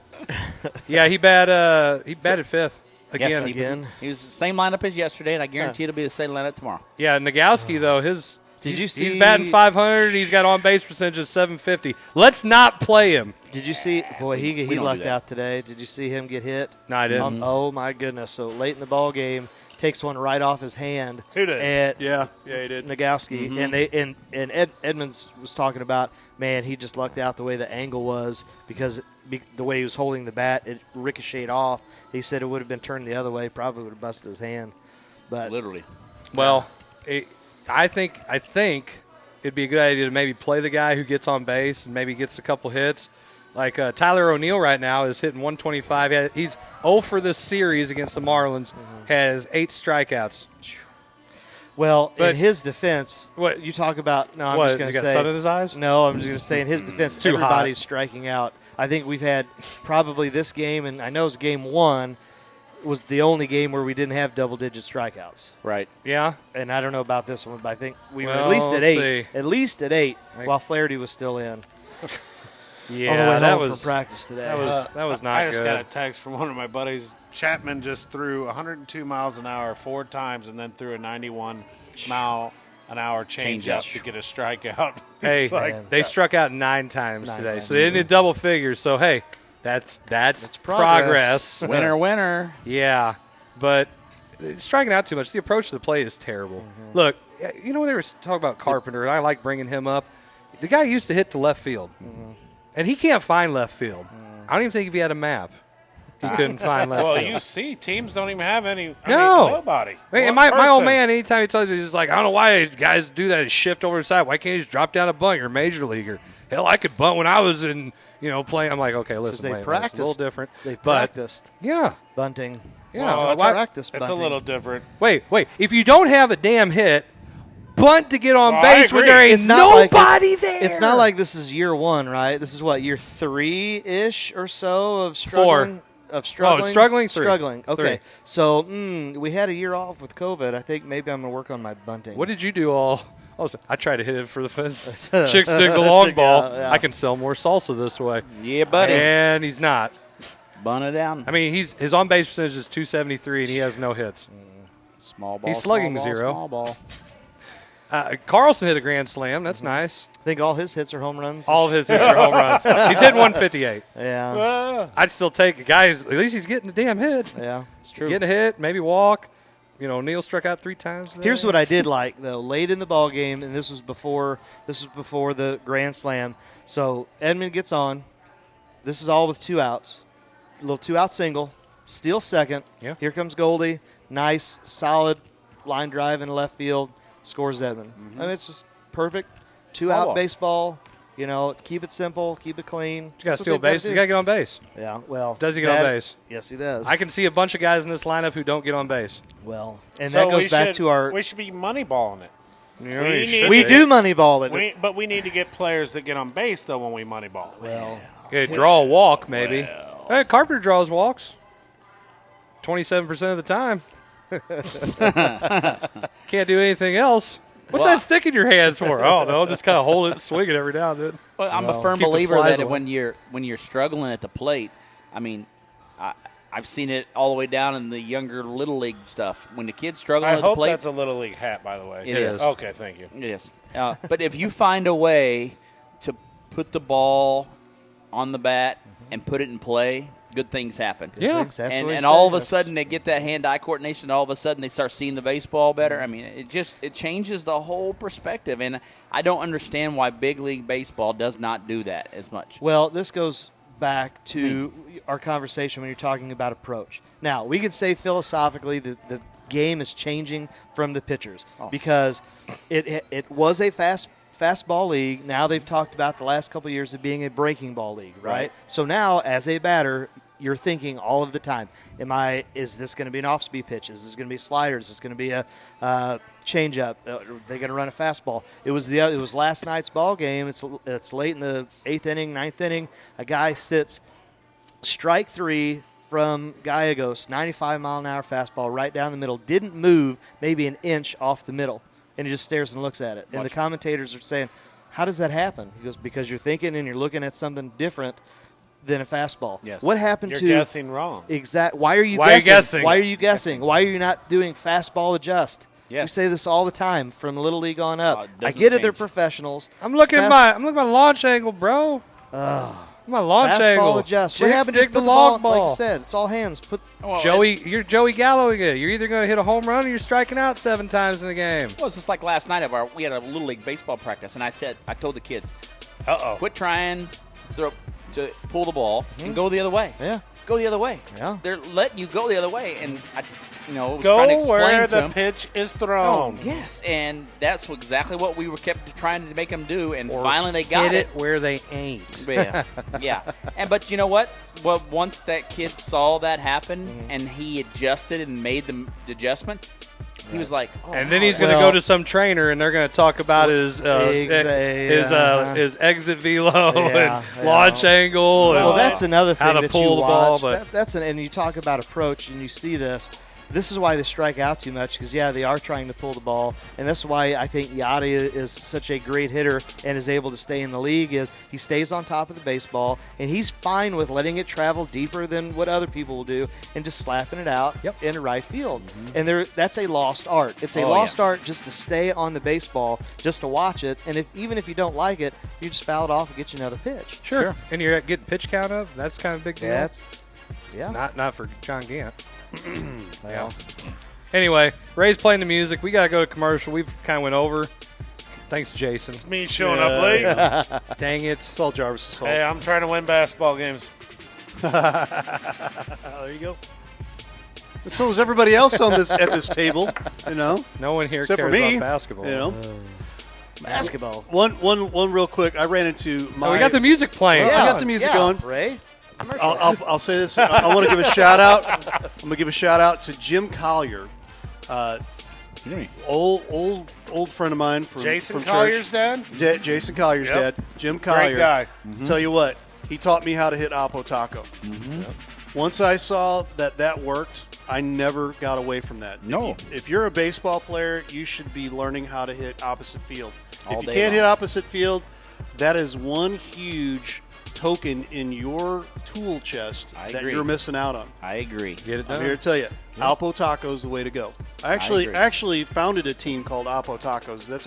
Yeah, he batted fifth. Again. Yes, Again. he was the same lineup as yesterday, and I guarantee it'll be the same lineup tomorrow. Yeah, Nagowski, though, Did you he's see- batting 500. He's got on-base percentage of 750. Let's not play him. Did you see? Boy, he don't do lucked that. out today. Did you see him get hit? No, I didn't. Oh my goodness! So late in the ball game, takes one right off his hand. Who did? And Yeah, he did. Nagowski, and Edmonds was talking about, man, he just lucked out the way the angle was because the way he was holding the bat, it ricocheted off. He said it would have been turned the other way, probably would have busted his hand. But Literally. Well, I think it'd be a good idea to maybe play the guy who gets on base and maybe gets a couple hits. Like Tyler O'Neill right now is hitting 125. He's 0 for this series against the Marlins, has 8 strikeouts. well, But- in his defense, What- you talk about? No, I'm What, just going he to got say. sun in his eyes? No, I'm just going to say in his defense, Too hot. everybody's striking out. I think we've had probably this game, and I know it's game 1, was the only game where we didn't have double-digit strikeouts. Right. Yeah. And I don't know about this one, but I think we were Well, at least at let's 8. see. At least at 8, Like- while Flaherty was still in. Yeah, on the way that home was from practice today. that was not I just good. got a text from one of my buddies. Chapman just threw 102 miles an hour 4 times and then threw a 91 mile an hour change-up to get a strikeout. Hey, It's like, they struck out 9 times today, times. so they didn't hit double figures. So hey, that's progress. Winner, winner. Yeah, but striking out too much. The approach to the plate is terrible. Look, they were talking about Carpenter, and I like bringing him up. The guy used to hit to left field, and he can't find left field. I don't even think if he had a map, he couldn't find left well, field. you see, teams don't even have any. No. Nobody. Wait, and One my old person. man, anytime he tells you, he's just like, I don't know why guys do that and shift over the side. Why can't you just drop down a bunt? You're a major leaguer. Hell, I could bunt when I was in, playing. I'm like, okay, listen, they wait, it's practiced. a little different. They but practiced yeah, bunting. yeah. Well, Well, why- practice It's bunting. a little different. wait. If you don't have a damn hit, bunt to get on Well, I base when agree. there ain't It's not like nobody it's- there. It's not like this is year 1, right? This is what, year 3-ish or so of struggling? 4. Struggling? struggling? 3. Struggling. Okay. 3. So, we had a year off with COVID. I think maybe I'm going to work on my bunting. What did you do all? Oh, so I tried to hit it for the fence. Chicks dig the long ball. Yeah. I can sell more salsa this way. Yeah, buddy. And he's not. Bun it down. I mean, his on base percentage is 273, and he has no hits. Small ball. He's slugging small ball, 0. Small ball. Carlson hit a grand slam. That's nice. I think all his hits are home runs. All of his hits are home runs. He's hitting 158. Yeah. I'd still take it. Guys, at least he's getting a damn hit. Yeah. It's true. Getting a hit, maybe walk. Neil struck out 3 times today. Here's what I did like though. Late in the ball game, and this was before the grand slam. So Edmund gets on. This is all with 2 outs. A little 2-out single. Steals second. Yeah. Here comes Goldie. Nice, solid line drive in left field. Scores Edmund. I mean, it's just perfect. 2-out ball. baseball. Keep it simple, keep it clean. You got to That's what steal they've gotta base. do. You got to get on base. Yeah. Well, Does he get on that- base? Yes, he does. I can see a bunch of guys in this lineup who don't get on base. Well, and So that goes we back should- to our. We should be moneyballing it. We We do Moneyball it. But we need to get players that get on base though when we moneyball. Well, Okay, draw a walk, maybe. Hey, Carpenter draws walks 27% of the time. Can't do anything else. What's that stick in your hands for? Oh, no, just kind of hold it and swing it every now and then. Well, I'm a firm Keep the believer flies that away. when you're struggling at the plate, I mean, I've seen it all the way down in the younger little league stuff. When the kids struggle I at the hope plate, that's a little league hat, by the way. It is. Okay, thank you. yes. But if you find a way to put the ball on the bat and put it in play, good things happen. Yeah. That's what he And said. all of a That's- sudden they get that hand-eye coordination. All of a sudden they start seeing the baseball better. I mean, it changes the whole perspective. And I don't understand why big league baseball does not do that as much. Well, this goes back to our conversation when you're talking about approach. Now, we could say philosophically that game is changing from the pitchers because it was a fastball league. Now they've talked about the last couple of years of being a breaking ball league, right? So now as a batter, you're thinking all of the time, is this going to be an off-speed pitch? Is this going to be sliders? Is this going to be a changeup? Are they going to run a fastball? It was last night's ball game. It's late in the 8th inning, 9th inning. A guy sits strike 3 from Gallegos, 95-mile-an-hour fastball right down the middle. Didn't move maybe an inch off the middle, and he just stares and looks at it. And the commentators are saying, how does that happen? He goes, because you're thinking and you're looking at something different than a fastball. Yes. What happened You're to guessing wrong. Why are you guessing? Why are you guessing? Why are you not doing fastball adjust? Yes. We say this all the time from Little League on up. It I doesn't get it, they're change. professionals. I'm looking at my launch angle, bro. My launch Fastball angle. adjust. What Chicks happened? dig Just put the long ball. Like ball. you said, it's all hands. You're Joey Gallo again. You're either going to hit a home run or you're striking out 7 times in the game. Well, it's just like last night we had a Little League baseball practice, and I told the kids, quit trying to pull the ball and go the other way. Yeah. Go the other way. Yeah. They're letting you go the other way, and was Go trying to explain where to the them. pitch is thrown. Yes, and that's exactly what we were kept trying to make them do, and finally they got Hit it where they ain't. Yeah, yeah. But you know what? Well, once that kid saw that happen and he adjusted and made the adjustment, he was like, And then he's going to go to some trainer, and they're going to talk about his exit velo and launch angle. Well, and that's another thing how to that pull you the watch. ball. But And you talk about approach, and you see this. This is why they strike out too much because, they are trying to pull the ball. And that's why I think Yachty is such a great hitter and is able to stay in the league is he stays on top of the baseball, and he's fine with letting it travel deeper than what other people will do and just slapping it out into right field. And that's a lost art. It's a lost art just to stay on the baseball, just to watch it. And even if you don't like it, you just foul it off and get you another pitch. sure. And you're getting pitch count of. That's kind of a big deal. Not for John Gant. Well, Anyway, Ray's playing the music. We got to go to commercial. We've kind of went over. Thanks, Jason. Me showing up late. Dang it. It's all Jarvis's fault. Hey, I'm trying to win basketball games. There you go. And so is everybody else at this table, No one here Except for cares me, about basketball. basketball. One real quick. I ran into my. We got the music playing. I got the music going. Ray? I'll say this. I want to give a shout out. I'm going to give a shout out to Jim Collier, old friend of mine from Jason from Collier's church. dad? Jason Collier's Yep. dad. Jim Collier. Great guy. Tell you what, he taught me how to hit Oppo Taco. Once I saw that worked, I never got away from that. No. If you're a baseball player, you should be learning how to hit opposite field. All If you day can't long. hit opposite field, that is one huge token in your tool chest I that agree. you're missing out on. I agree. Get it I'm done. here to tell you, Alpo Taco is the way to go. I agree. actually founded a team called Alpo Tacos. That's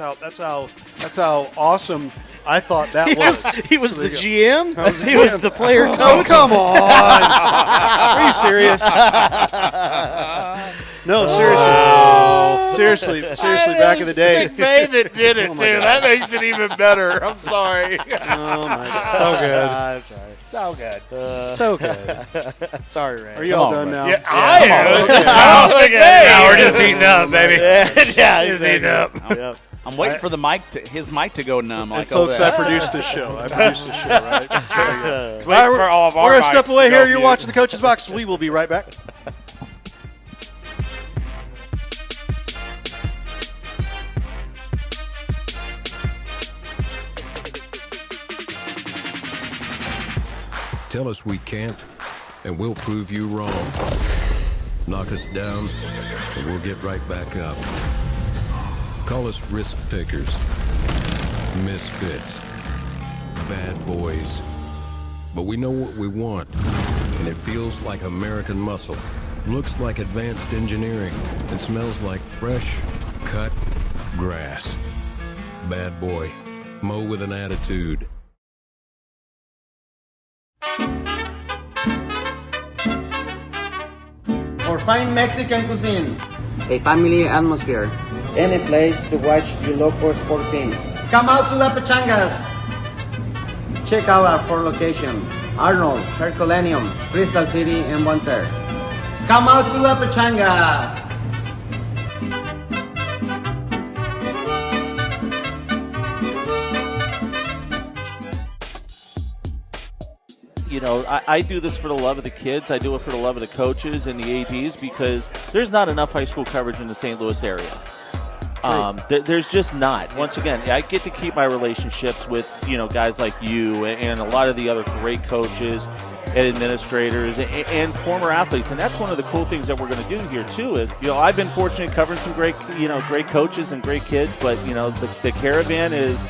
how awesome I thought that was. He was So the there you GM? I was the He was GM. the player Oh, coach? come on! Are you serious? No, seriously, back in the day. McVay that did it, Oh, too. my God. That makes it even better. I'm sorry. Oh my God. So good. So good. So good. Sorry, Ray. Are you all Come on, done now? Yeah, I am. Okay. Oh, look at Now me. we're just heating up, baby. yeah, Just heating up. Yep. I'm waiting for his mic to go numb. And Like folks, over I produced this show. Right? Wait All right, for all of our we're going to step mics away to here. go You're mute. watching the Coach's Box. We will be right back. Tell us we can't, and we'll prove you wrong. Knock us down, and we'll get right back up. Call us risk pickers, misfits, bad boys. But we know what we want, and it feels like American muscle. Looks like advanced engineering, and smells like fresh, cut grass. Bad boy. Mow with an attitude. For fine Mexican cuisine, A family atmosphere. any place to watch your local sport teams. Come out to La Pachangas. Check out our 4 locations: Arnold, Herculaneum, Crystal City, and Bonter. Come out to La Pachanga. I do this for the love of the kids. I do it for the love of the coaches and the ADs because there's not enough high school coverage in the St. Louis area. There's just not. Once again, I get to keep my relationships with guys like you and a lot of the other great coaches and administrators and former athletes, and that's one of the cool things that we're going to do here too. Is I've been fortunate covering some great great coaches and great kids, but the Caravan is.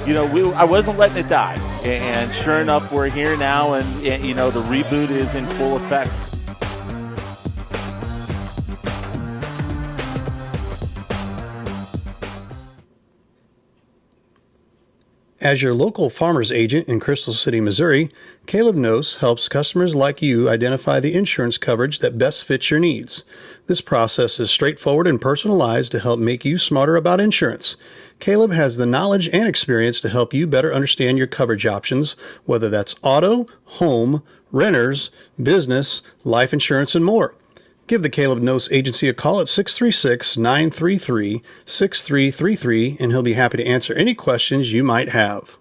I wasn't letting it die, and sure enough, we're here now, and the reboot is in full effect. As your local farmer's agent in Crystal City, Missouri, Caleb Nose helps customers like you identify the insurance coverage that best fits your needs. This process is straightforward and personalized to help make you smarter about insurance. Caleb has the knowledge and experience to help you better understand your coverage options, whether that's auto, home, renters, business, life insurance, and more. Give the Caleb Nose Agency a call at 636-933-6333, and he'll be happy to answer any questions you might have.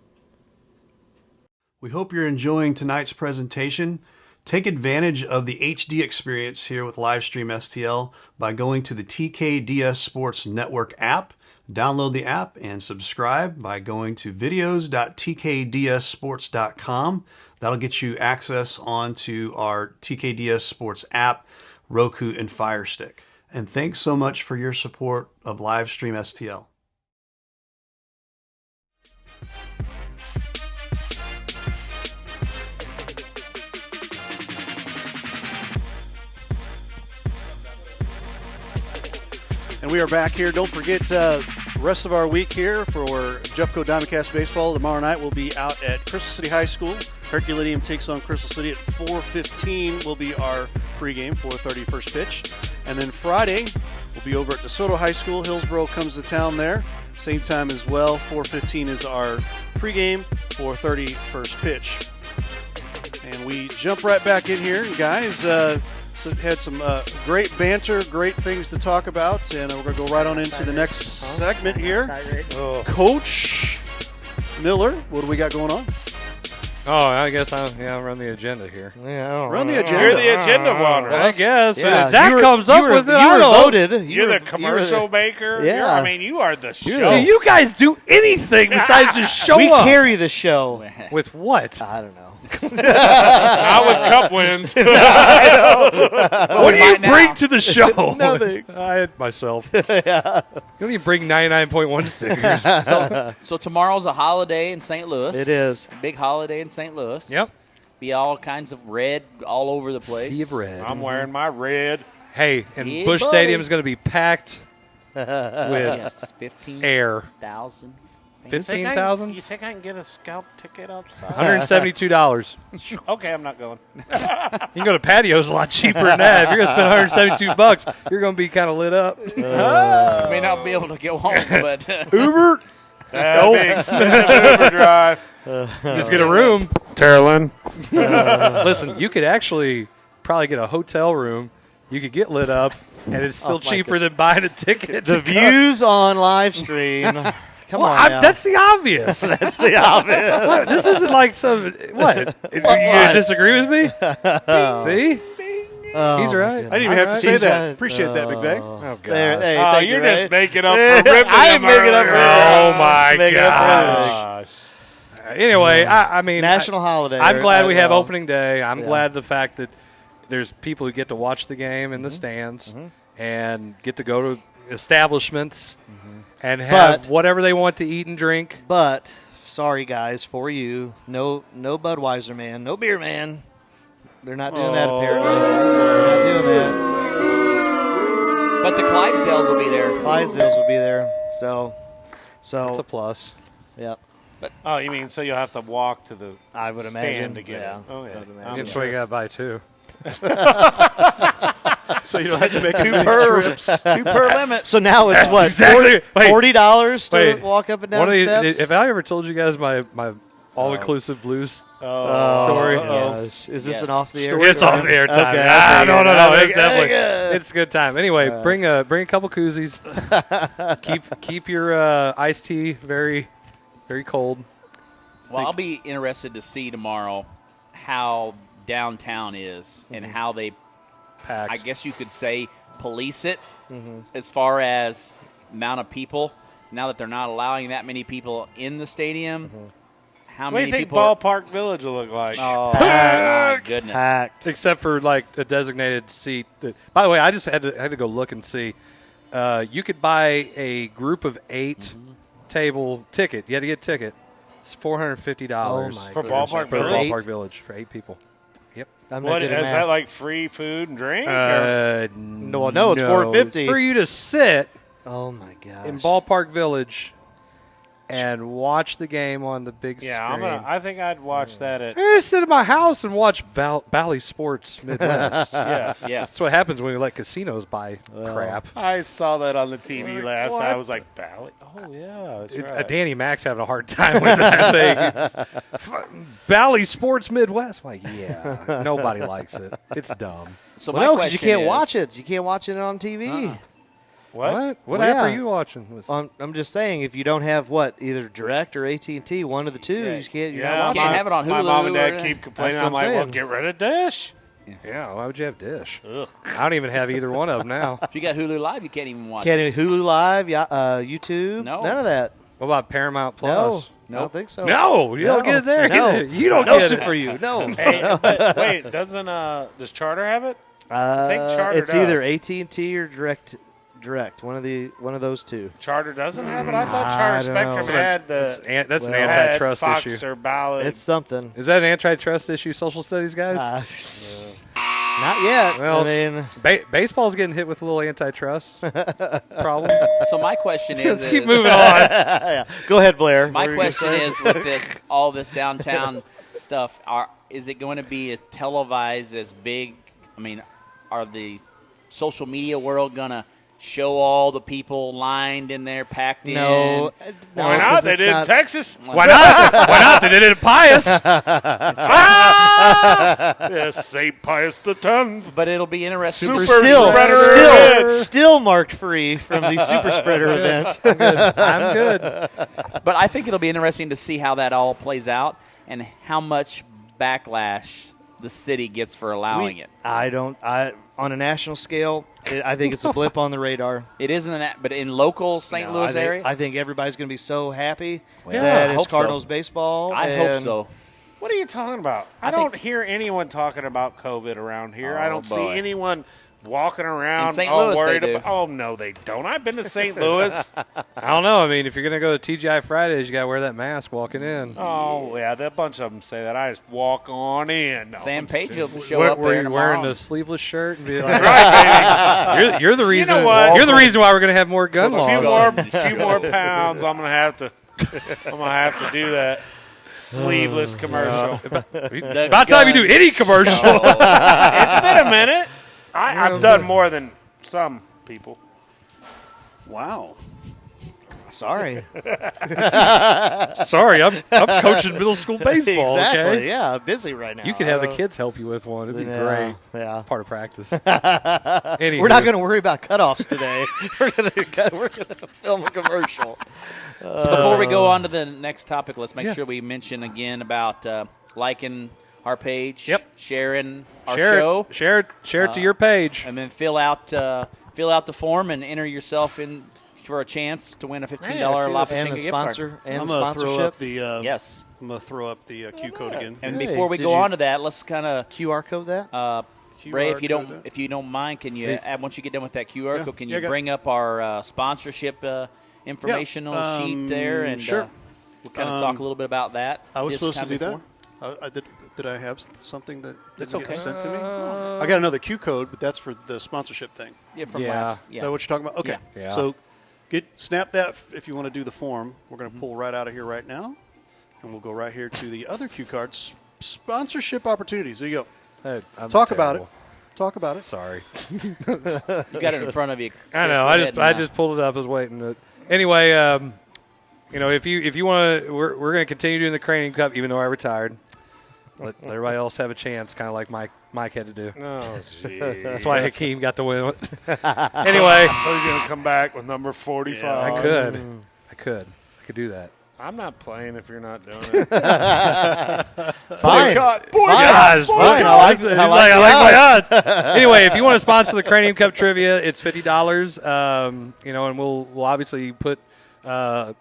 We hope you're enjoying tonight's presentation. Take advantage of the HD experience here with Livestream STL by going to the TKDS Sports Network app. Download the app and subscribe by going to videos.tkdssports.com. That'll get you access onto our TKDS Sports app, Roku, and Fire Stick. And thanks so much for your support of Livestream STL. And we are back here. Don't forget the rest of our week here for Jeffco Diamondcast Baseball. Tomorrow night we'll be out at Crystal City High School. Herculaneum takes on Crystal City at 4:15 will be our pregame, 4:30 first pitch. And then Friday we'll be over at DeSoto High School. Hillsboro comes to town there. Same time as well. 4:15 is our pregame, 4:30 first pitch. And we jump right back in here, guys. So had some great banter, great things to talk about, and we're going to go right on into the next segment here. Coach Miller, what do we got going on? Oh, I guess I'll run the agenda here. Yeah, run the agenda. You're the agenda one, I guess. Yeah. Zach comes up with it. You I were don't know. voted. You're the commercial maker. Yeah. You are the show. Do you guys do anything besides just show we up? carry the show. With what? I don't know. Not with cup wins. What do you bring to the show? Nothing. I had myself. You don't even bring 99.1 stickers. So tomorrow's a holiday in St. Louis. It is. A big holiday in St. Louis. Yep. Be all kinds of red all over the place. Sea of red. I'm wearing my red. Hey, and Yeah, Busch buddy. Stadium is going to be packed with Yes, 15,000. air. 15,000? You think I can get a scalp ticket outside? $172. Okay, I'm not going. You can go to patios a lot cheaper than that. If you're going to spend $172, you're going to be kind of lit up. May not be able to get home, but Uber, That'd be expensive Uber drive. just get a room. Terlin. Listen, you could actually probably get a hotel room. You could get lit up, and it's still cheaper than buying a ticket. The views on live stream. Come on, now. That's the obvious. That's the obvious. What? This isn't like some. What? You disagree with me? See? He's right. I didn't even have to say that. Appreciate that, Big Bang. Oh, God. Hey, Oh, thank you're you, just Ray. making up for ripping I am him making up for earlier. Oh, my Making up for gosh. Anyway, I mean. National holiday. I'm glad we have know. opening day. I'm glad the fact that there's people who get to watch the game in the stands and get to go to establishments and have whatever they want to eat and drink. But sorry, guys, for you, no Budweiser man, no beer man. They're not doing that. Apparently, they're not doing that. but the Clydesdales will be there. Clydesdales will be there. So That's a plus. yeah, Oh, you mean so you'll have to walk to the I would stand imagine. to get Yeah. it? Oh, yeah. That's what you got to buy, too. So you don't have to make as Two many per trips. two per limit. So now it's what exactly- wait. $40 to Wait. walk up and down One of the the- steps. If I ever told you guys my all-inclusive blues story, Gosh. Is this an off the air? it's off the air time. Okay, No. okay, It's definitely good. it's a good time. Anyway, bring a couple koozies. keep your iced tea very, very cold. Well, I'll be interested to see tomorrow how downtown is and how they, Packed. I guess you could say, police it as far as amount of people. Now that they're not allowing that many people in the stadium, how What do many you think people? Ballpark Village will look like? Oh my goodness! Packed. Except for like a designated seat. By the way, I just had to go look and see. You could buy a group of 8 table ticket. You had to get a ticket. It's $450 Oh, my For goodness. Ballpark for Village? Ballpark Village for 8 people. Yep. I'm What not is good at that math. like free food and drink? No, it's $450. It's for you to sit Oh my gosh. in Ballpark Village and watch the game on the big yeah, screen. I think I'd watch that at. I just sit in my house and watch Bally Sports Midwest. Yes. Yes. That's what happens when we let casinos buy crap. I saw that on the TV Like, last what? night. I was like, Bally? Oh, yeah. That's right. Danny Mac's having a hard time with that thing. Bally Sports Midwest. I'm like, yeah, nobody likes it. It's dumb. So Well, my no, because you question can't is, watch it. You can't watch it on TV. What? What Well, app yeah. are you watching? With? I'm just saying, if you don't have either Direct or AT&T, one of the two, Yeah. you can't. You're Yeah, not Can't watching. have it on My Hulu mom and dad or- keep complaining. That's I'm what I'm like, well, saying. get rid of Dish. Yeah, why would you have Dish? I don't even have either one of them now. If you got Hulu Live, you can't even watch Can't it. even Hulu Live, YouTube, No. none of that. What about Paramount No, Plus? I don't think so. No, you don't get it there. No, You don't no get soup it. for you. No, Hey, but wait, does Charter have it? think Charter it's either does. AT&T or Direct. One of those two. Charter doesn't have it? I thought I Charter don't know. Spectrum had That's, the that's an Well, antitrust had Fox issue. or Ballard. It's something. Is that an antitrust issue, social studies guys? Not yet. Well, I mean, Baseball's getting hit with a little antitrust problem. So my question is, Let's keep moving on. go ahead, Blair. My What were you gonna question say? is, with this all this downtown stuff, is it going to be as televised as big? I mean, are the social media world going to show all the people lined in there, packed in? No, Why not? 'cause They it's did in not- Texas. Why not? Why not? They did it at Pius. Yes, St. Pius the 10th. But it'll be interesting. Super Still, spreader still, event. still marked free from the super spreader event. I'm good. But I think it'll be interesting to see how that all plays out and how much backlash the city gets for allowing it. On a national scale, I think it's a blip on the radar. It isn't, but in local St. No, Louis area, I think everybody's going to be so happy Yeah, that I it's hope so. Cardinals baseball. I hope and so. What are you talking about? I don't hear anyone talking about COVID around here. I don't see boy. anyone walking around In St. all Louis, they worried do. about. Oh no, they don't. I've been to St. Louis. I don't know. I mean, if you're going to go to TGI Fridays, you got to wear that mask walking in. Oh yeah, a bunch of them say that. I just walk on in. No, Sam I'm Page just- will show Were up there you tomorrow. wearing the sleeveless shirt and be like, right, baby. you're the reason. know what? You're the reason why we're going to have more gun A few laws. more pounds. I'm gonna have to do that sleeveless commercial. About time you do any commercial. It's been a minute. I've done more than some people. Wow. Sorry. Sorry, I'm coaching middle school baseball. Exactly. Okay, Yeah, I'm busy right now. you can have the kids help you with one. It'd be great. Yeah. Part of practice. Anywho. We're not going to worry about cutoffs today. we're going to film a commercial. So before we go on to the next topic, let's make sure we mention again about liking our page, sharing our show, Share it to your page. and then fill out the form and enter yourself in for a chance to win a $15 La And the Pachinga gift sponsor card. and I'm the gonna throw sponsorship. up the Yes. I'm gonna throw up the Q code again. And Hey, before we did go you- on to that, let's kind of QR code that. Ray, if QR you don't mind, can you once you get done with that QR Yeah. code, can Yeah, I you got- bring up our sponsorship informational sheet there and sure. we'll kind of talk a little bit about that. I was this supposed to time do before. that. I did I have something that It's didn't okay. get sent to me? I got another Q code, but that's for the sponsorship thing. Yeah, from Yeah. last. Is that what you're talking about? Okay. Yeah. So snap that if you want to do the form. We're going to pull right out of here right now, and we'll go right here to the other Q cards. Sponsorship opportunities. There you go. Hey, I'm Talk about it. terrible. Talk about it. Sorry. You got it in front of you. I Chris, know. go I ahead I and, just pulled it up. I was waiting. Anyway, if you want to, we're going to continue doing the Cranium Cup, even though I retired. Let everybody else have a chance, kind of like Mike had to do. Oh, geez. That's why Hakeem got to win it. Anyway, So he's gonna come back with number 45. I could do that. I'm not playing if you're not doing it. Fine. Gosh, Fine. I like he's like, I like my odds. Anyway, if you want to sponsor the Cranium Cup Trivia, it's $50. And we'll obviously put a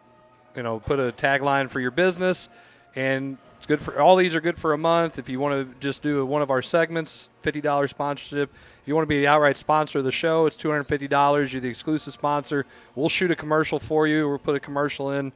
tagline for your business, and it's good for all these are good for a month. If you want to just do one of our segments, $50 sponsorship. If you want to be the outright sponsor of the show, it's $250. You're the exclusive sponsor. We'll shoot a commercial for you. We'll put a commercial in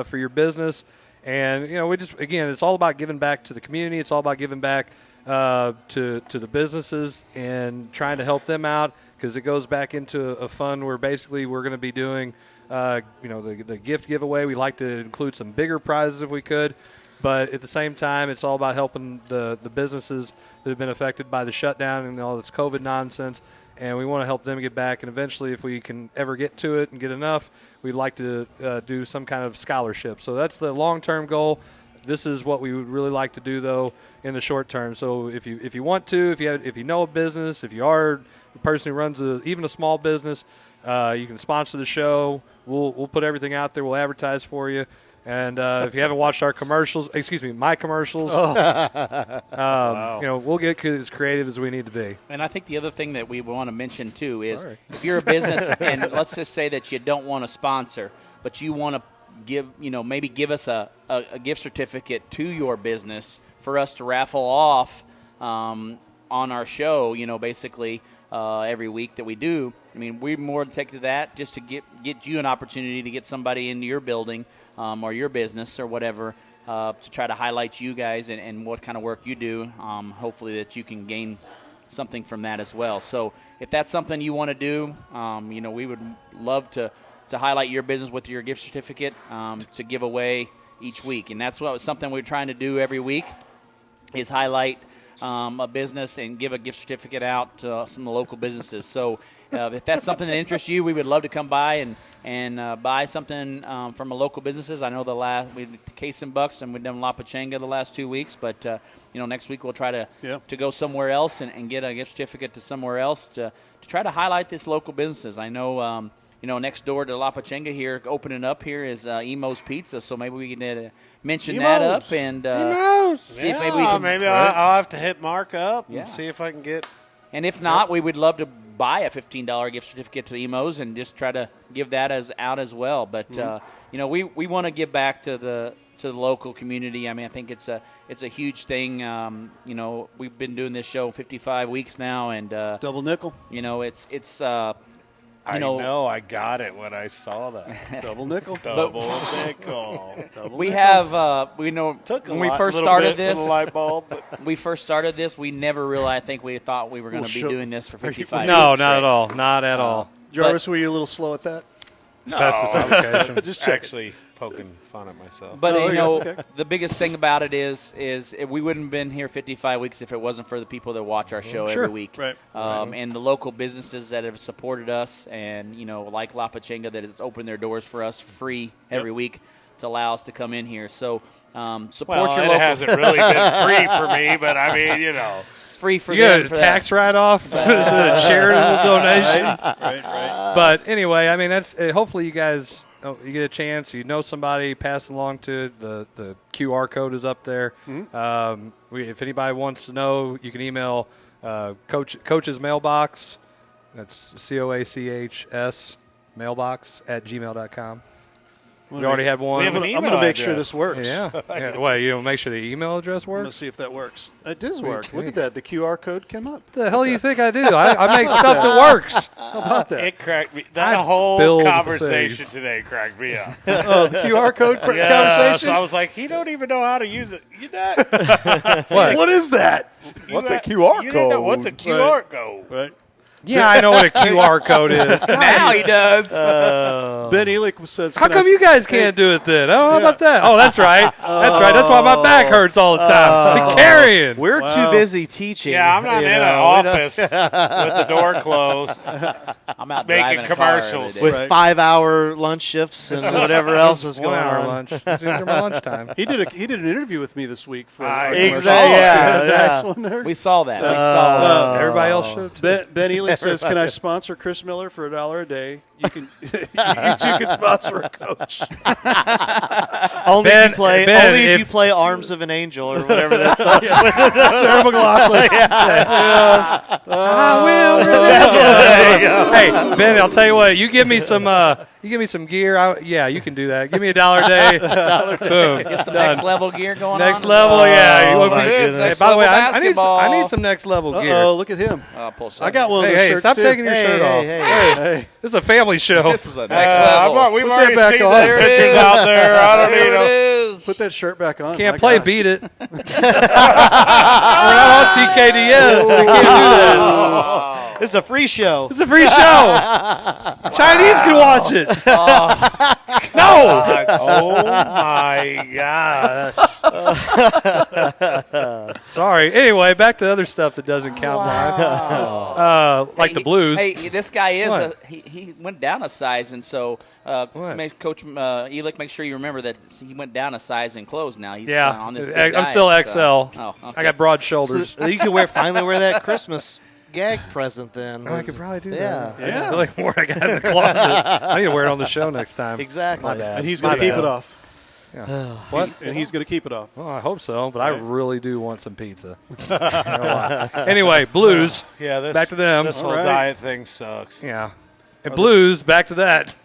for your business. And, it's all about giving back to the community. It's all about giving back to the businesses and trying to help them out, because it goes back into a fund where basically we're going to be doing, the gift giveaway. We like to include some bigger prizes if we could. But at the same time, it's all about helping the businesses that have been affected by the shutdown and all this COVID nonsense. And we want to help them get back. And eventually, if we can ever get to it and get enough, we'd like to do some kind of scholarship. So that's the long-term goal. This is what we would really like to do, though, in the short term. So if you want to, if you know a business, if you are the person who runs even a small business, you can sponsor the show. We'll put everything out there. We'll advertise for you. And if you haven't watched our commercials, my commercials, we'll get as creative as we need to be. And I think the other thing that we want to mention, too, is if you're a business and let's just say that you don't want to sponsor, but you want to maybe give us a gift certificate to your business for us to raffle off on our show, basically every week that we do. I mean, we're more than take to that just to get you an opportunity to get somebody into your building or your business or whatever to try to highlight you guys and what kind of work you do. Hopefully that you can gain something from that as well. So if that's something you want to do, we would love to highlight your business with your gift certificate to give away each week. And that's something we're trying to do every week is highlight a business and give a gift certificate out to some of the local businesses. So if that's something that interests you, we would love to come by and buy something from a local businesses. I know we did Case and Bucks and we've done La Pachanga the last 2 weeks, but next week we'll try to go somewhere else and get a gift certificate to somewhere else to try to highlight this local businesses. I know next door to La Pachanga here, opening up here is Emo's Pizza, so maybe we can mention that up and see if maybe we can. Maybe I'll have to hit Mark up and see if I can get. And if not, we would love to buy a $15 gift certificate to Emo's and just try to give that out as well. But we want to give back to the local community. I mean, I think it's a huge thing. We've been doing this show 55 weeks now, and double nickel. It's. I know, I got it when I saw that. Double nickel. Double nickel. We have, when we first started this, light bulb, but we first started this, we never really, I think we thought we were going to be doing this for 55 No, weeks. not at all. Not at all. Jarvis, were you a little slow at that? No, just check. Actually poking fun at myself. But the biggest thing about it is we wouldn't have been here 55 weeks if it wasn't for the people that watch our show every week. Right. And the local businesses that have supported us and, like La Pachanga that has opened their doors for us free every week to allow us to come in here. So support your local. It hasn't really been free for me, but I mean, It's free for you them. You get a tax write-off, a charitable donation. Right. But anyway, I mean, that's hopefully you guys – you get a chance, somebody, pass along to the QR code is up there. Mm-hmm. If anybody wants to know, you can email Coach's mailbox. That's COACHS mailbox @gmail.com. We already had one. I'm going to make sure this works. Yeah. Well, make sure the email address works? I'm going to see if that works. It does work. Look at that. The QR code came up. What the hell do you think I do? I make stuff that works. How about that? It cracked me. That whole conversation today cracked me up. Oh, the QR code conversation? So I was like, he don't even know how to use it. You know? What is that? What's a QR code? Know what's a QR code? Right. Yeah, I know what a QR code is. Now he does. Ben Elick says, how come you guys can't do it then? Oh, how about that? Oh, that's right. That's right. That's why my back hurts all the time. Carrying. We're too busy teaching. Yeah, I'm not in an office with the door closed. I'm out making commercials with 5-hour lunch shifts and whatever else is going on. Lunch. It's my lunchtime. He did an interview with me this week for exactly. We saw that. Everybody else should. Ben Elick says, can I sponsor Chris Miller for $1 a day? you can you two can sponsor a coach. Only Ben- if you play. Ben, only if you if- play Arms of an Angel or whatever that's. Song. Sarah McLaughlin. I will remember. Hey, Ben, I'll tell you what. You give me some gear. Yeah, you can do that. Give me $1 a day. Boom. Get some Done. next level gear going Next on. level, yeah. Oh, You- my hey, goodness. by the way, Next I need level some next level gear. Oh, look at him. Pull I got one of those Hey, shirts stop too. taking your shirt off. Hey. This is a family show. This is a next level. We've Put already that back seen on. the There it pictures is. out there. I don't need There them. it is. Put that shirt back on. Can't My play gosh. Beat It. We're not on TKDS. So we can't do that. This is a free show. It's a free show. Chinese can watch it. No. Oh my gosh! Sorry. Anyway, back to other stuff that doesn't count live. Like the Blues. Hey, this guy is What? he went down a size, and so Coach Elick, make sure you remember that he went down a size in clothes. Now he's Yeah, on this. I'm big still diet, XL. so- Oh, okay. I got broad shoulders. So you can finally wear that Christmas gag present then. I could probably do Yeah. that. I just feel like more I got in the closet. I need to wear it on the show next time. Exactly. My bad. And he's going to keep it off. Yeah. What? And he's going to keep it off. Well, I hope so, but I really do want some pizza. Anyway, Blues. Yeah, Back to them. This whole All right. diet thing sucks. Yeah. And Blues, back to that.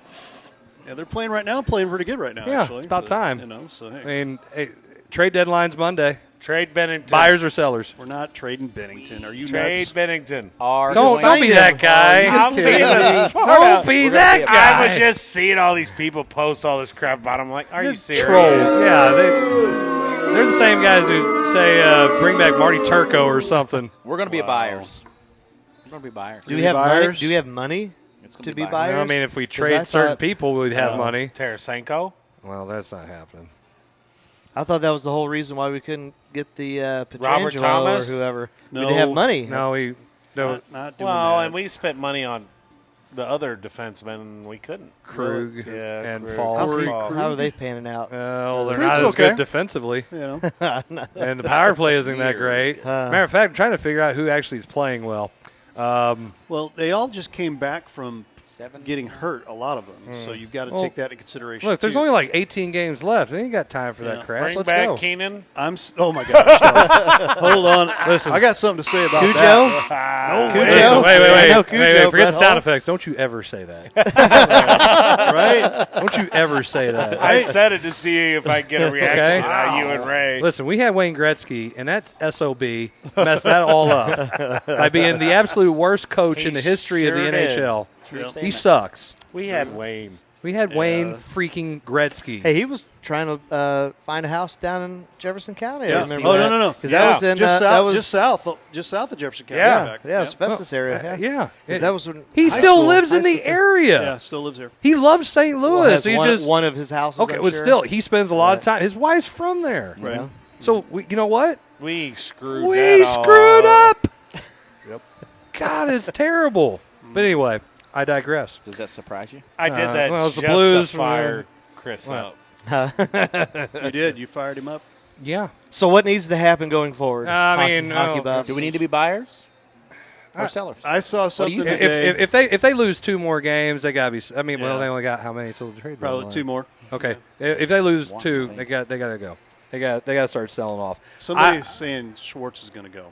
Yeah, they're playing right now. Playing pretty good right now. Yeah, actually. it's about time. You know, so I hey, mean, hey, trade deadline's Monday. Trade Bennington. Buyers or sellers? we're not trading Bennington. Are you Trade nuts? Bennington. Don't be that guy. I'm being a Don't be that I guy. was just seeing all these people post all this crap about him. Like, are you serious? Trolls. Yeah, they're the same guys who say bring back Marty Turco or something. We're going to be buyers. We're going to be buyers. Do we have money? buyers? Do we have money It's to gonna be buyers. buyers? I mean, if we 'Cause trade I certain thought- people, we'd have money. Tarasenko? Well, that's not happening. I thought that was the whole reason why we couldn't get the Robert Pietrangelo Thomas? or whoever. No. We didn't have money. No, Not doing Well, that. and we spent money on the other defensemen, and we couldn't. Krug Yeah, and Krug. Fall. How's Krug. he- Krug. how are they panning out? Well, they're Krug's not as okay. good defensively, You know, and the power play isn't that great. Matter of fact, I'm trying to figure out who actually is playing well. well, they all just came back from 7 getting hurt. A lot of them. So you've got to Well, take that into consideration. Look, there's too. only like 18 games left. We ain't got time for that crap. Bring Let's back go. Keenan. Oh my gosh! no. Hold on. Listen. I got something to say about Cujo? that. No Cujo? Listen, wait, I know Cujo, Forget the but sound effects. Don't you ever say that. Right? Don't you ever say that. I said it to see if I get a reaction out of you and Ray. Listen, we had Wayne Gretzky, and that SOB messed that all up by being the absolute worst coach in the history of the sure did. NHL. True He statement. sucks. We had Wayne. We had Wayne freaking Gretzky. Hey, he was trying to find a house down in Jefferson County. I Yes. remember Oh, that. no. Because that was in Just that south, was just south of Jefferson County. Yeah. in fact. yeah, it was Festus area. Yeah. Yeah. 'Cause that was when He high still school- lives in high the school- area. Yeah, still lives here. He loves St. Louis. Well, has he one, just one of his houses. okay, I'm but sure. still, he spends a lot of Right. time. His wife's from there, Right. Yeah. so you know what? We screwed We that screwed all up. God, it's terrible. But anyway, I digress. Does that surprise you? I did that well, it was the just Blues to fire Chris What? up. You did. You fired him up. Yeah. So what needs to happen going forward? I mean, hockey no. buffs. Do we need to be buyers or sellers? I saw do something you think? today. If they lose 2 more games, they gotta be. I mean, well, Yeah. they only got how many till the trade Probably deadline? 2 more. Okay, if they lose One 2, swing. they gotta go. They got to start selling off. Somebody's saying Schwartz is going to go.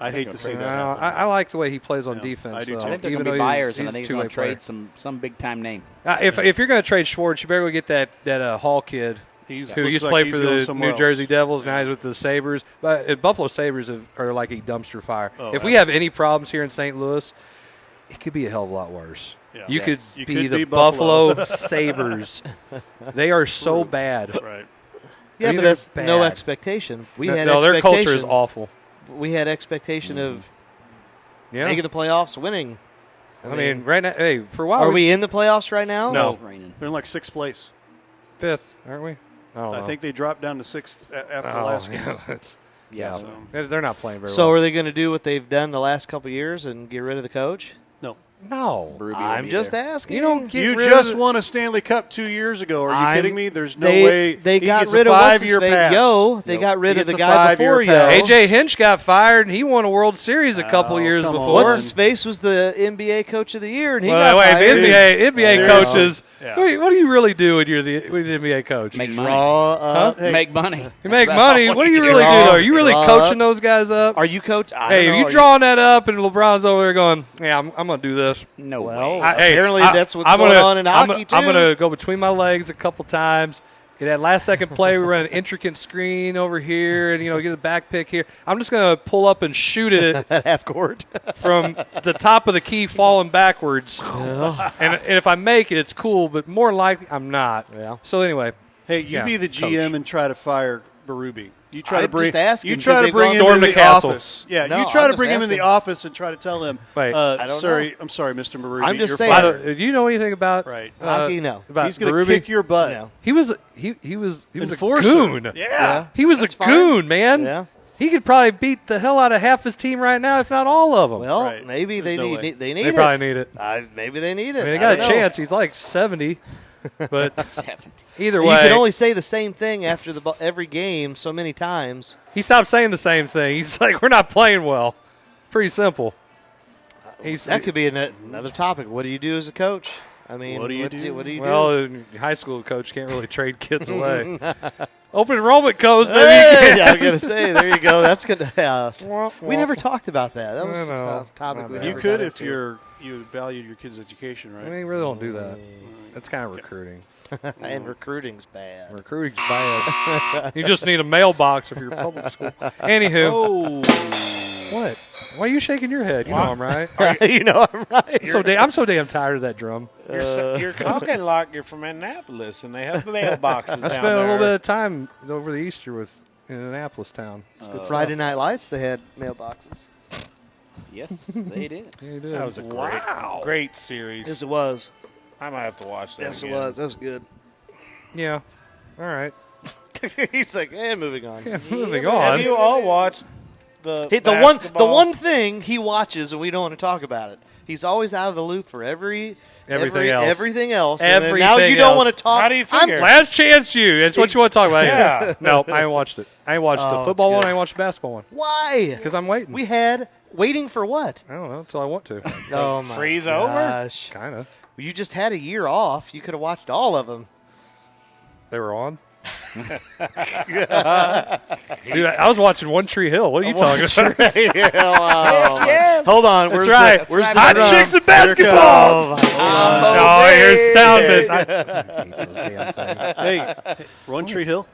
I'd hate to see that No, happen. I like the way he plays on Yeah, defense. I do though, too. I think they're even going to be though buyers, he's and I a think they're going two-way to player. trade some big time name. If you're going to trade Schwartz, you better go get that Hall kid He's who looks used to like play he's for going the somewhere New else. Jersey Devils. Now he's with the Sabres. But Buffalo Sabres are like a dumpster fire. Oh, if we have any problems here in St. Louis, it could be a hell of a lot worse. Yeah. You Yes. could You be could the be Buffalo, Buffalo. Sabres. They are so bad. Right. Yeah, I mean, but they're that's no bad. expectation. We No, had no, their expectation. culture is awful. We had expectation of Yeah. making the playoffs, winning. I mean, right now, hey, for a while, Are we in the playoffs right now? No. It's raining. They're in like 6th place. 5th, aren't we? I don't know. I think they dropped down to 6th after Oh, last game. yeah, that's- Yeah. yeah. They're not playing very So well. are they going to do what they've done the last couple of years and get rid of the coach? No. No. Berube will I'm be just there. asking. You don't get You rid just of won a Stanley Cup 2 years ago. Are you I'm- kidding me? There's no they, way They he got gets rid a of what's 5-year his name? pass. Yo. They Yep. got rid He of the gets a guy 5-year before Yo. pass. AJ Hinch got fired, and he won a World Series a couple years come before. on. What's his face was the NBA Coach of the Year, and he Well, got wait, fired. the NBA Seriously. coaches. Yeah. What do you really do when you're the NBA coach? Make You money. Hey, Make money. You make That's money. about What do you do. really do, Draw- though? Are you really draw coaching up. those guys up? Are you coach? I Hey, don't if know. you drawing that up and LeBron's over there going, yeah, I'm going to do this. No Well, way. apparently that's what's going on in hockey, too. I'm going to go between my legs a couple times. In that last second play, we run an intricate screen over here and, get a back pick here. I'm just going to pull up and shoot it at half court. from the top of the key falling backwards. And if I make it, it's cool, but more likely I'm not. Yeah. So anyway. Hey, you Yeah, be the coach. GM and try to fire Berube. You try I'm to bring just asking you try because to they've bring gone- him Storm in the the castle. office. Yeah, No, you try I'm to just bring him in the asking. office and try to tell him. Wait. I don't know. I'm sorry, Mr. Berube. I'm just you're saying. fired. Do you know anything about Right. Hockey, no. About He's going to Berube? kick your butt. No. He was a Enforcer. goon. Yeah. He was That's a fine. goon, man. Yeah. He could probably beat the hell out of half his team right now, if not all of them. Well, Right. maybe There's they no need way. they need They it. probably need it. Maybe they need it. I mean, they I got a don't know. chance. He's like 70, but 70. either You way, can only say the same thing after every game so many times. he stopped saying the same thing. He's like, "We're not playing well." Pretty simple. That could be another topic. What do you do as a coach? I mean, What do you do? What do you well, do? a high school coach can't really trade kids away. Open enrollment codes, baby. Hey, I'm gonna say, there you go. That's good. We Wah, never talked about that. That was I a know. tough topic. I we know. You never could got if into. you valued your kid's education, right? We really don't do that. That's kind of recruiting. And recruiting's bad. Recruiting's bad. You just need a mailbox if you're public school. Anywho, Oh, what? Why are you shaking your head? You know I'm right. You know, I'm right. I'm so damn tired of that drum. You're talking like you're from Annapolis, and they have mailboxes I down spent a there. little bit of time over the Easter with in Annapolis town. It's good Friday Night Lights, they had mailboxes. Yes, they did. stuff. You did. That was a great series. Yes, it was. I might have to watch that. Yes, it again. was. That was good. Yeah. All right. He's like, moving on. Yeah, moving Have on. you all watched the Hey, the basketball? one thing he watches and we don't want to talk about it. He's always out of the loop for Everything else. Everything else. And then now Everything you don't else. want to talk. How do you figure? Last chance you. That's what you want to talk about. Yeah. No, I ain't watched it. I ain't watched the Oh, football it's one. good. I ain't watched the basketball one. Why? Because I'm waiting. We had waiting for what? I don't know until I want to. Oh my freeze over? gosh. Kind of. You just had a year off. You could have watched all of them. They were on. Dude, I was watching One Tree Hill. What are you talking about? Yes. Hold on. That's Where's right. The, where's right. the Hot drum? chicks and basketball. Oh, my Oh, here's sound bits. I hate those damn things. hey, One Tree Hill?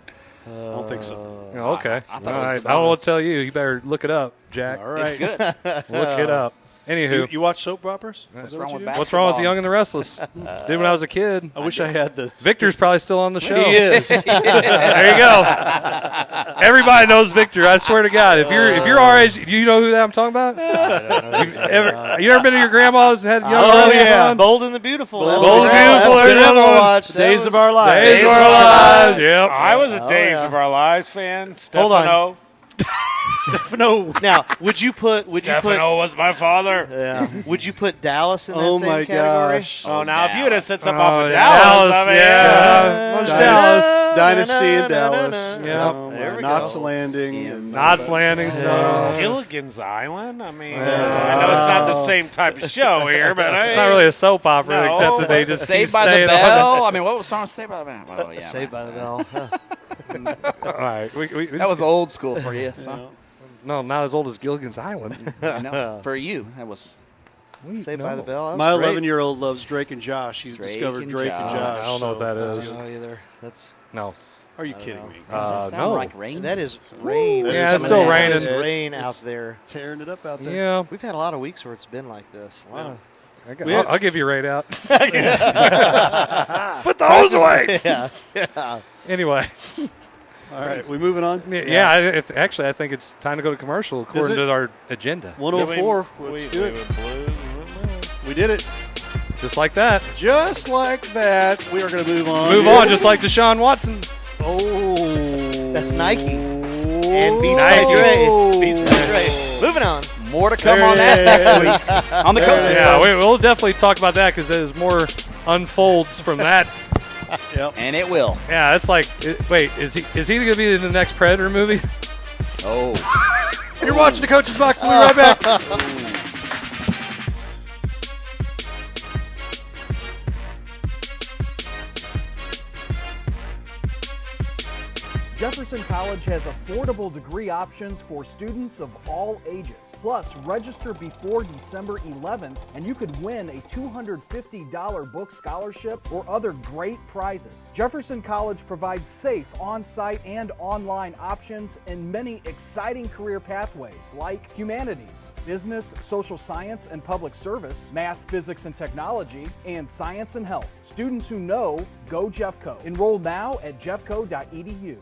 I don't think so. Oh, okay. I All thought it was right. the I don't know what bonus. to tell you. You better look it up, Jack. All right. Look it up. Anywho, You watch soap operas? What's Is that wrong what with you do? basketball? what's wrong with the Young and the Restless? Did when I was a kid. I wish I had the. Victor's probably still on the show. He is. There you go. Everybody knows Victor. I swear to God. If you're our age, do you know who that I'm talking about? You ever been to your grandma's and had Young and the Oh, Restless yeah. on? Bold and the Beautiful. That was Bold and great. Beautiful, That was there's good another to one. watch. That Days was- of Our Lives. Days of Our Lives. Yep. I was a Oh, Days yeah. of Our Lives fan. Hold Stefano. on. No. Now, would you put Stefano was my father. would you put Dallas in that Oh same my category? gosh. Oh, now if you would have said something Oh, off of Dallas, Dallas, I mean, yeah. Much Dallas. Dynasty in Dallas. Yeah. Oh, There my we Knots go. Landing. And Knots Landing. No. Gilligan's Island. I mean, I know it's not the same type of show here, but It's not really a soap opera, No. except that they just Saved keep by the staying Bell. I mean, what was the song Saved by the Bell? Oh, yeah, Saved by the man. Bell. All right. We That was old school for you. So. no, not as old as Gilligan's Island. No, for you, that was Saved by the Bell. That was My great. 11-year-old loves Drake and Josh. He's Drake discovered and Drake and Josh. Josh. I don't know what that so is. that's I good. don't know either. That's No. Are you kidding me? Does that No. sound like rain. that is rain. That Yeah, is it's still coming in. raining. It's It's- rain it's out there. Tearing it up out there. Yeah. We've had a lot of weeks where it's been like this. A lot of, I'll give you a rate out. Put the hose away. yeah. Anyway. All right, we moving on? Yeah, actually, I think it's time to go to commercial according it? to our agenda. 104. Let's do it. We did it. Just like that. Just like that, we are going to move on. Move on, just like Deshaun Watson. Oh. That's Nike. And Beats by Dre. Beats by Dre. Moving on. More to come on that next week on the Coaches. Yeah, we'll definitely talk about that because there's more unfolds from that. Yep. And it will. Yeah, it's like, wait, is he going to be in the next Predator movie? Oh. You're watching the Coaches Box. We'll be right back. Jefferson College has affordable degree options for students of all ages. Plus, register before December 11th and you could win a $250 book scholarship or other great prizes. Jefferson College provides safe on-site and online options and many exciting career pathways like humanities, business, social science and public service, math, physics and technology, and science and health. Students who know, go Jeffco. Enroll now at jeffco.edu.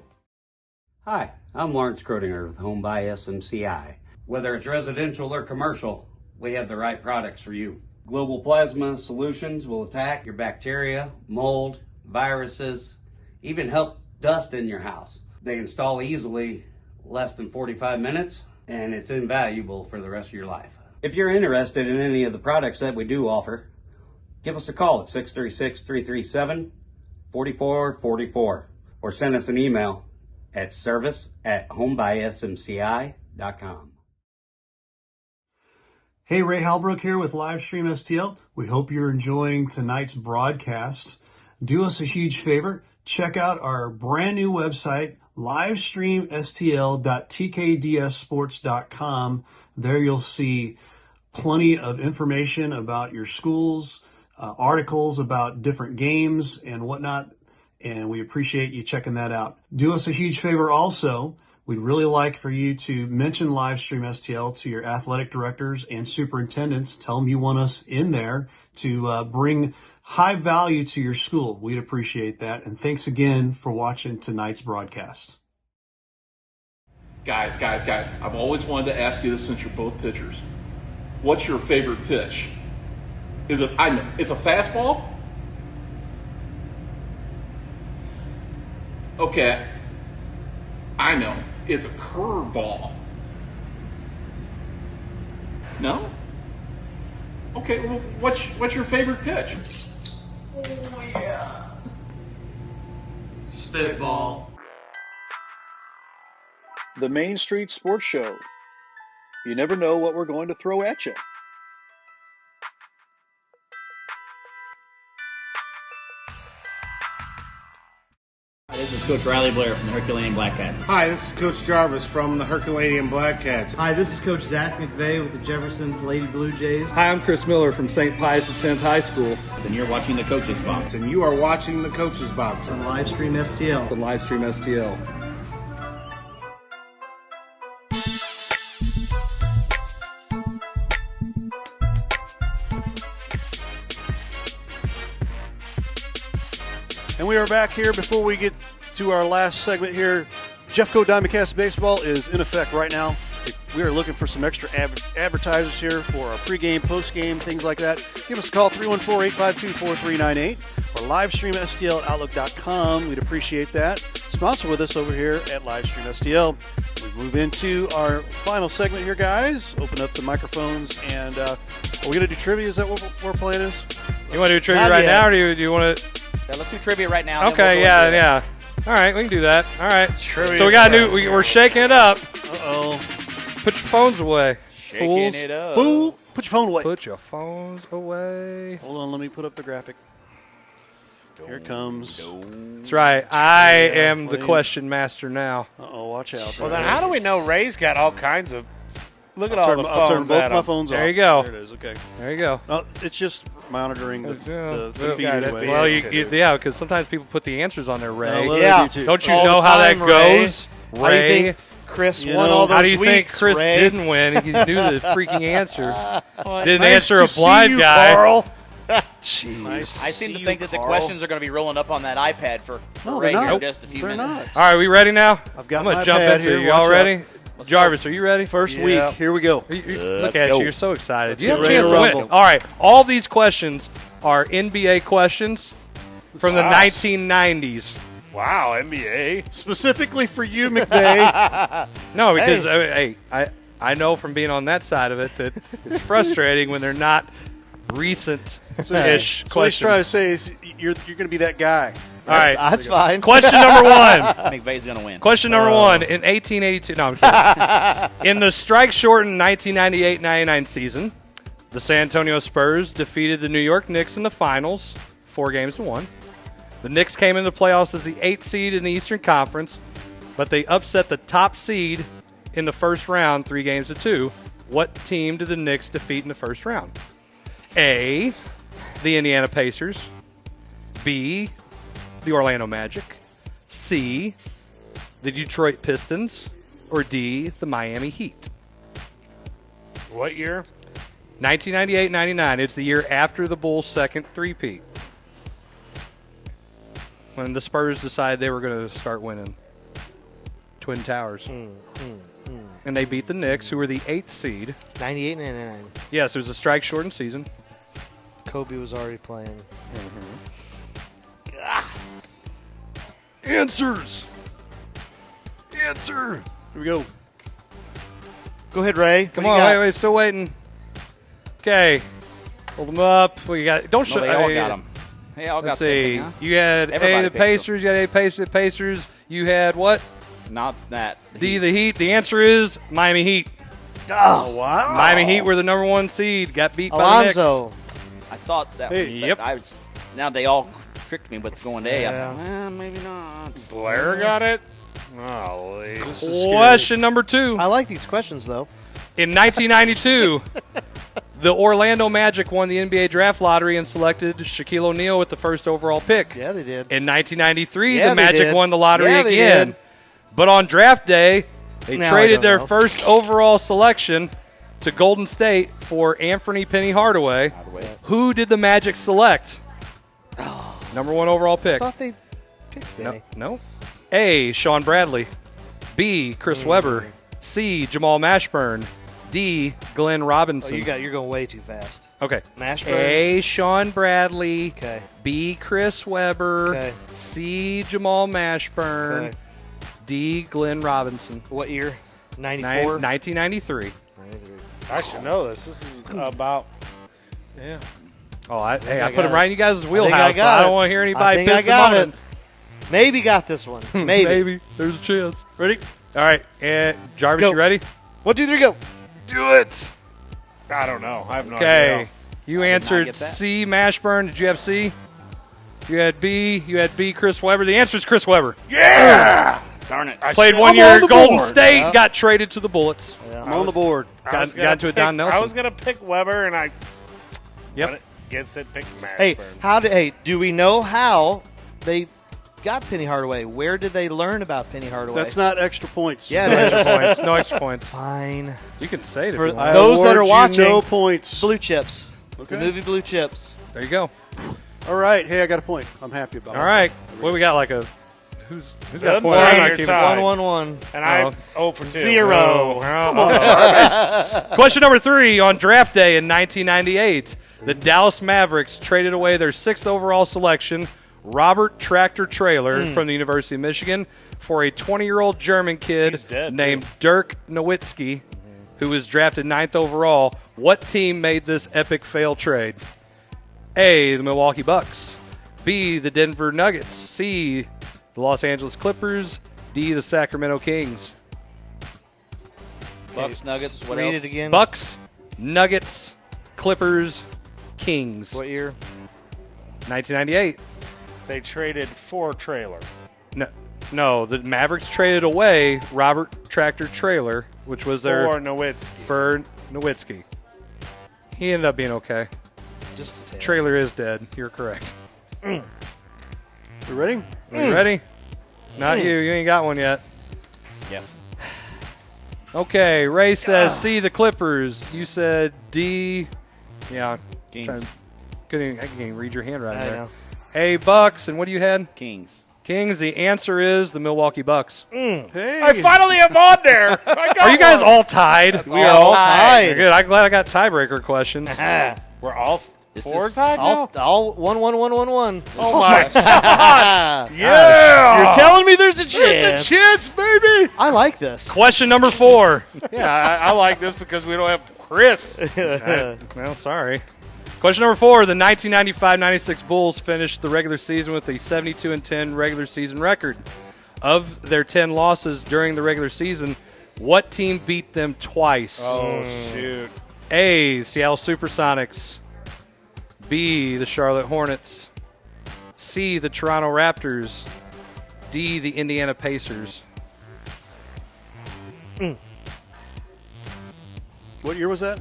Hi, I'm Lawrence Krodinger with Home by SMCI. Whether it's residential or commercial, we have the right products for you. Global Plasma Solutions will attack your bacteria, mold, viruses, even help dust in your house. They install easily, less than 45 minutes, and it's invaluable for the rest of your life. If you're interested in any of the products that we do offer, give us a call at 636-337-4444 or send us an email at service@homebysmci.com. Hey, Ray Halbrook here with Livestream STL. We hope you're enjoying tonight's broadcast. Do us a huge favor. Check out our brand new website, livestreamstl.tkdssports.com. There you'll see plenty of information about your schools, articles about different games and whatnot. And we appreciate you checking that out. Do us a huge favor also. We'd really like for you to mention Livestream STL to your athletic directors and superintendents. Tell them you want us in there to bring high value to your school. We'd appreciate that. And thanks again for watching tonight's broadcast. Guys, I've always wanted to ask you this since you're both pitchers. What's your favorite pitch? It's a fastball? Okay, I know. It's a curveball. No? Okay, well, what's your favorite pitch? Oh, yeah. Spitball. The Main Street Sports Show. You never know what we're going to throw at you. This is Coach Riley Blair from the Herculaneum Black Cats. Hi, this is Coach Jarvis from the Herculaneum Black Cats. Hi, this is Coach Zach McVeigh with the Jefferson Lady Blue Jays. Hi, I'm Chris Miller from St. Pius X High School. And you're watching the Coaches Box. And you are watching the Coaches Box on Livestream STL. On Livestream STL. And we are back here. Before we get to our last segment here, Jeffco Diamondcast Baseball is in effect right now. We are looking for some extra advertisers here for our pregame, postgame, things like that. Give us a call, 314-852-4398 or livestreamstl@outlook.com. We'd appreciate that. Sponsor with us over here at Livestream STL. We move into our final segment here, guys. Open up the microphones, and are we going to do trivia? Is that what our plan is? You want to do trivia right now, or do you want to? Yeah, let's do trivia right now. Okay, yeah. All right, we can do that. All right. Trivia so we got we're shaking it up. Uh-oh. Put your phones away. Shaking fools. It up. Fool, put your phone away. Put your phones away. Hold on, let me put up the graphic. Here it comes. That's right. I am the question master now. Uh-oh, watch out. Well, then how do we know Ray's got all kinds of... Look at all the phones. I'll turn both my phones off. There you go. There it is, okay. There you go. No, it's just monitoring the feed anyway. Well, yeah, because sometimes people put the answers on there, Ray. Yeah. Don't you know how that goes, Ray? How do you think Chris won all those How do you think weeks, Chris Ray? didn't win? He knew the freaking answer. Didn't Nice answer to a blind see you, guy. Carl. Jeez. Nice I seem to see think you, that the Carl. questions are going to be rolling up on that iPad for No, Ray they're here not. in just a few They're minutes. not. All right, we ready now? I've got I'm going my to jump pad into here. it. Y'all Watch ready? Jarvis, are you ready? First week. Here we go. Look at you. You're so excited. Let's You have a get chance ready to to win. rumble. All right. All these questions are NBA questions from the 1990s. Wow, NBA. Specifically for you, McVeigh. No, because I I know from being on that side of it that it's frustrating when they're not recent-ish So what he's questions. trying to say is you're going to be that guy. All right. That's fine. Question number 1. McVay's going to win. Question number 1. In 1882, no, I'm kidding. In the strike-shortened 1998-99 season, the San Antonio Spurs defeated the New York Knicks in the finals, 4-1. The Knicks came into the playoffs as the 8th seed in the Eastern Conference, but they upset the top seed in the first round, 3-2. What team did the Knicks defeat in the first round? A, the Indiana Pacers. B, the Orlando Magic. C, the Detroit Pistons. Or D, the Miami Heat. What year? 1998-99. It's the year after the Bulls' second three-peat. When the Spurs decided they were going to start winning. Twin Towers. And they beat the Knicks, who were the 8th seed. 98-99. Yes, it was a strike-shortened season. Kobe was already playing. Answers! Answer! Here we go. Go ahead, Ray. Come on, wait, still waiting. Okay. Hold them up. We got. Don't show. They all got them. They all got Let's the same see. thing, huh? You had Everybody A, the picked Pacers. You had A, Pacers. You had what? Not that. D, the Heat. The answer is Miami Heat. Oh, wow. Miami Heat were the number 1 seed. Got beat by the Knicks. Alonzo. I thought that. Hey, but yep. I was. Now they all tricked me with going to A. I Yeah. thought, maybe not. Blair got it? Golly. Question number 2. I like these questions, though. In 1992, the Orlando Magic won the NBA draft lottery and selected Shaquille O'Neal with the first overall pick. Yeah, they did. In 1993, Yeah, the they Magic did. won the lottery Yeah, they again. did. But on draft day, they Now I traded don't their know. first overall selection to Golden State for Anthony Penny Hardaway. Who did the Magic select? Number 1 overall I pick. thought they picked Benny. No. A, Sean Bradley. B, Chris Webber. C, Jamal Mashburn. D, Glenn Oh, Robinson. you're going way too fast. Okay. Mashburn. A, Sean Bradley. Okay. B, Chris Webber. Okay. C, Jamal Mashburn. Okay. D, Glenn Robinson. What year? 94? 1993. I should know this. This is about. Yeah. Oh, I put got him right in you guys' I think wheelhouse. So got I don't it. want to hear I anybody think piss I got him it. Maybe got this one. Maybe. Maybe. There's a chance. Ready? All right. And Jarvis, Go. you ready? 1, 2, 3, go. Do it. I don't know. I have no Okay. idea. You I did not answered get that. C, Mashburn. Did you have C? You had B. You had B, Chris Webber. The answer is Chris Webber. Darn it. Played should- 1 I'm year on at the Golden board. State. Yeah. Got traded to the Bullets. I'm on the board. I was Got gonna into a pick- Don Nelson. I was going to pick Weber, and I Yep. went against it, picked Mashburn. Hey, do we know how they got Penny Hardaway? Where did they learn about Penny Hardaway? That's not extra points. Yeah, No it is. extra points. No extra points. Fine. You can say it if For you want. I those that award are you watching, no points. Blue Chips. Okay. The movie Blue Chips. There you go. All right. Hey, I got a point. I'm happy about it. All right. What do we got? Like a who's got a Good point? one. I'm not You're keeping tied. track. 1-1-1. And I Oh. 0 for 2. 0. Come on. Question number 3. On draft day in 1998, the Dallas Mavericks traded away their 6th overall selection, Robert Tractor Trailer from the University of Michigan, for a 20-year-old German kid He's dead, named Dirk Nowitzki, who was drafted 9th overall. What team made this epic fail trade? A, the Milwaukee Bucks. B, the Denver Nuggets. C, the Los Angeles Clippers. D, the Sacramento Kings. Bucks, Nuggets, what Read else? it again. Bucks, Nuggets, Clippers, Kings. What year? 1998. They traded for Trailer. No, the Mavericks traded away Robert Tractor Trailer, which was their For Nowitzki. for Nowitzki. He ended up being okay. Just a tail. Trailer is dead. You're correct. You ready? Are you ready? Not you. You ain't got one yet. Yes. Okay. Ray says C, the Clippers. You said D. Yeah. Kings. I can't even read your handwriting I there. know. A, Bucks, and what do you had? Kings. Kings. The answer is the Milwaukee Bucks. Hey. I finally am on there. I got Are you guys one. all tied? We are all tied. Good. I'm glad I got tiebreaker questions. We're all. This Four is tied now? All 1-1-1-1-1. Oh my God! Yeah, You're telling me there's a chance? There's a chance, baby. I like this. Question number 4. Yeah, I like this because we don't have Chris. Well, sorry. Question number 4. The 1995-96 Bulls finished the regular season with a 72-10 regular season record. Of their 10 losses during the regular season, what team beat them twice? Oh shoot! A. Seattle SuperSonics. B. The Charlotte Hornets. C. The Toronto Raptors. D. The Indiana Pacers. What year was that?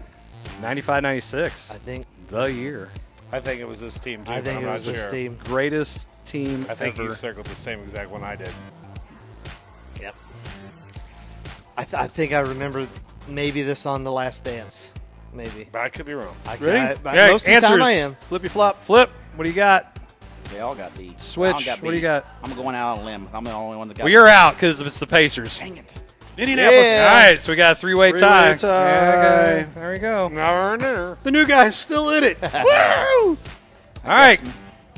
95-96. I think the year. I think it was this team too. I think but it I'm was not this sure. team. Greatest team I think ever. you circled the same exact one I did. Yep. I think I remember maybe this on The Last Dance. Maybe. But I could be wrong. Ready? Most of the time I am. Flippy flop. Flip. What do you got? They all got B. Switch. I don't got B. What do you got? I'm going out on a limb. I'm the only one that got Well, you're out because it's the Pacers. Dang it. Indianapolis. All right, so we got a three-way tie. tie. Yeah, okay. There we go. The new guy's still in it. Woo! All right,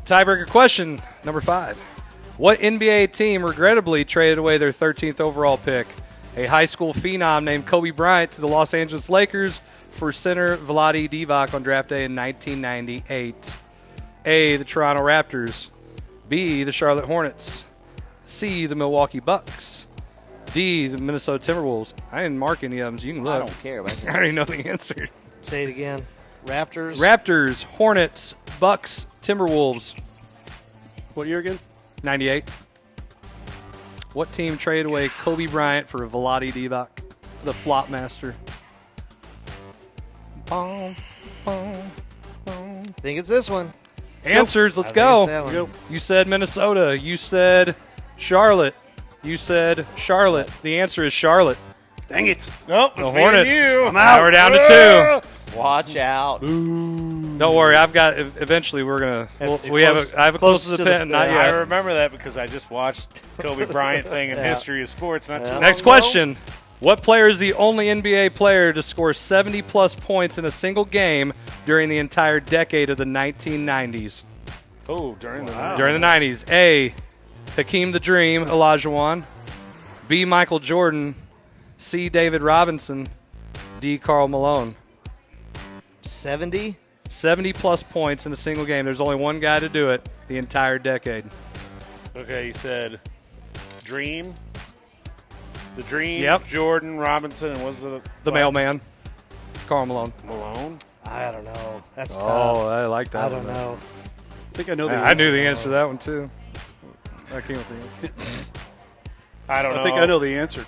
tiebreaker question number 5. What NBA team regrettably traded away their 13th overall pick, a high school phenom named Kobe Bryant, to the Los Angeles Lakers for center Vlade Divac on draft day in 1998? A. The Toronto Raptors. B. The Charlotte Hornets. C. The Milwaukee Bucks. D. The Minnesota Timberwolves. I didn't mark any of them, so you can look. I don't care about I that. already know the answer. Say it again. Raptors. Raptors, Hornets, Bucks, Timberwolves. What year again? 98. What team traded away Kobe Bryant for Vlade Divac, the flop master? I think it's this one. Answers, let's I think go. it's that one. You said Minnesota. You said Charlotte. You said Charlotte. The answer is Charlotte. Dang it. Nope, The it's me Hornets. and you. I'm out. Now we're down to 2. Watch out. Don't worry, I've got. Eventually, we're gonna. I have a close to the pin. Not I yet. remember that because I just watched Kobe Bryant thing in History of Sports. Not too long Next ago. question. What player is the only NBA player to score 70-plus points in a single game during the entire decade of the 1990s? Oh, during the During the 90s. A. Hakeem the Dream Olajuwon. B. Michael Jordan. C. David Robinson. D. Karl Malone. 70? 70-plus points in a single game. There's only one guy to do it the entire decade. Okay, you said Dream. The Dream, Yep. Jordan, Robinson, and was the mailman, Karl Malone. Malone? I don't know. That's tough. Oh, I like that. I don't one. know. I think I know the I answer. knew the answer to that one, too. I came with the answer. I don't know. I think I know the answer.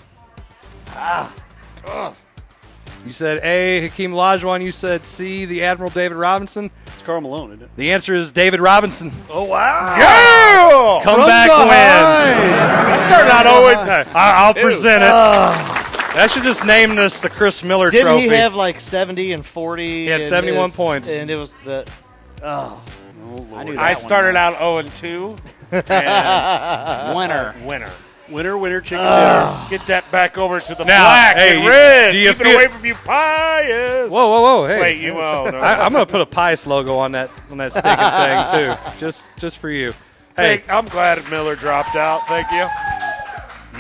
You said A, Hakeem Olajuwon. You said C, the Admiral David Robinson. It's Karl Malone, isn't it? The answer is David Robinson. Oh, wow. Yeah! Comeback win. That started out 0-2. I'll present it. I should just name this the Chris Miller Didn't Trophy. he have like 70 and 40? He had and 71 points. And it was the. Oh. I started out 0-2. And Winner. Winner, chicken Ah. dinner. Get that back over to the Now, black hey, and red. do you Keep feel- it away from you pious. Whoa! Hey, Wait, you won't. No. I'm going to put a Pius logo on that stinking thing too, just for you. Hey, I'm glad Miller dropped out. Thank you.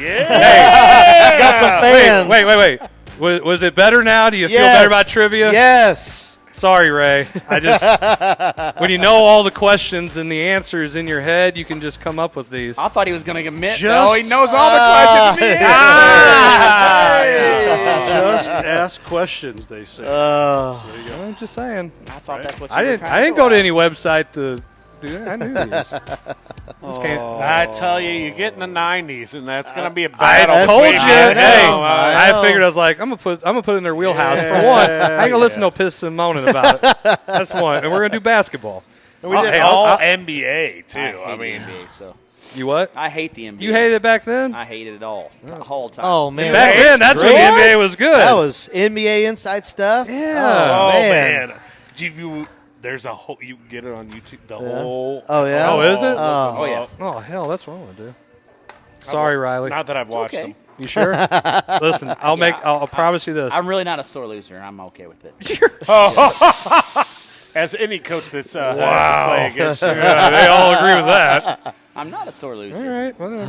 Yeah. Hey, got some fans. Wait. Was it better now? Do you feel Yes. better about trivia? Yes. Sorry, Ray. I just when you know all the questions and the answers in your head, you can just come up with these. I thought he was going to admit, Just- though. He knows all the questions. in the answer. Just ask questions, they say. So there you go. I'm just saying. I thought that's what you I were didn't. trying I didn't to go to at. any website to do that. I knew these. Just can't. I tell you, you get in the 90s, and that's going to be a I battle. told you. between- Hey, I know. I figured I was like, I'm gonna put it in their wheelhouse for one. I ain't gonna listen to no piss and moaning about it. That's one, and we're gonna do basketball. And we did all NBA too. I mean, NBA, so You what? I hate the NBA. You hated it back then? I hated it all the whole time. Oh, man. Back then, that's when the Great. NBA was good. That was NBA inside stuff. Yeah. Oh, oh man. man. There's a whole. You can get it on YouTube. The whole. Oh, yeah? Oh, is it? Oh, yeah. Oh, hell, that's what I want to do. Sorry, Riley. Not that I've watched okay. them. You sure? Listen, I'll promise you this. I'm really not a sore loser. I'm okay with it. As any coach that's had to Wow. play against you. Yeah, they all agree with that. I'm not a sore loser. All right, whatever.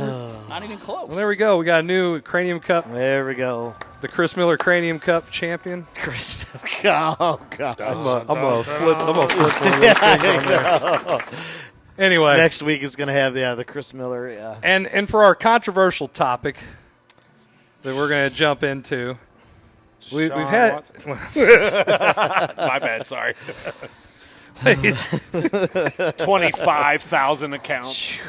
Not even close. Well, there we go. We got a new Cranium Cup. There we go. The Chris Miller Cranium Cup champion. Chris Miller. Oh, God. I'm gonna flip one of those things on there. Anyway. Next week is going to have the Chris Miller. Yeah. And for our controversial topic that we're going to jump into, we've had. My bad, sorry. 25,000 accounts.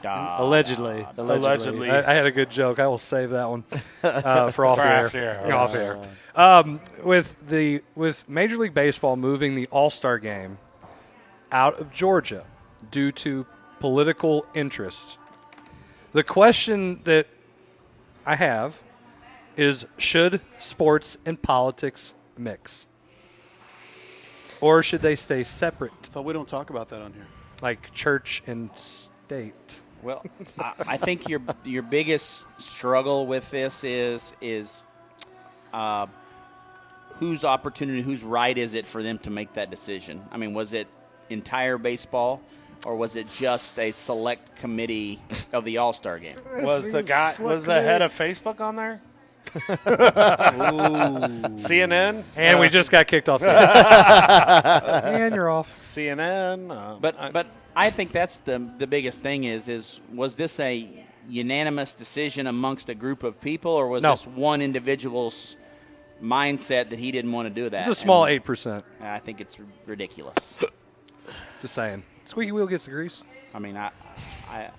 Allegedly. I had a good joke. I will save that one for off air. Off air. With Major League Baseball moving the All-Star game out of Georgia due to political interest, the question that I have is, should sports and politics mix? Or should they stay separate? I thought we don't talk about that on here. Like church and state. Well, I think your biggest struggle with this is whose opportunity, whose right is it for them to make that decision? I mean, was it entire baseball, or was it just a select committee of the All-Star game? Was the head of Facebook on there? CNN? And we just got kicked off. And you're off. CNN. But I think that's the biggest thing is was this a unanimous decision amongst a group of people, or was this one individual's mindset that he didn't want to do that? It's a small 8%. I think it's ridiculous. Just saying. Squeaky wheel gets the grease. I mean,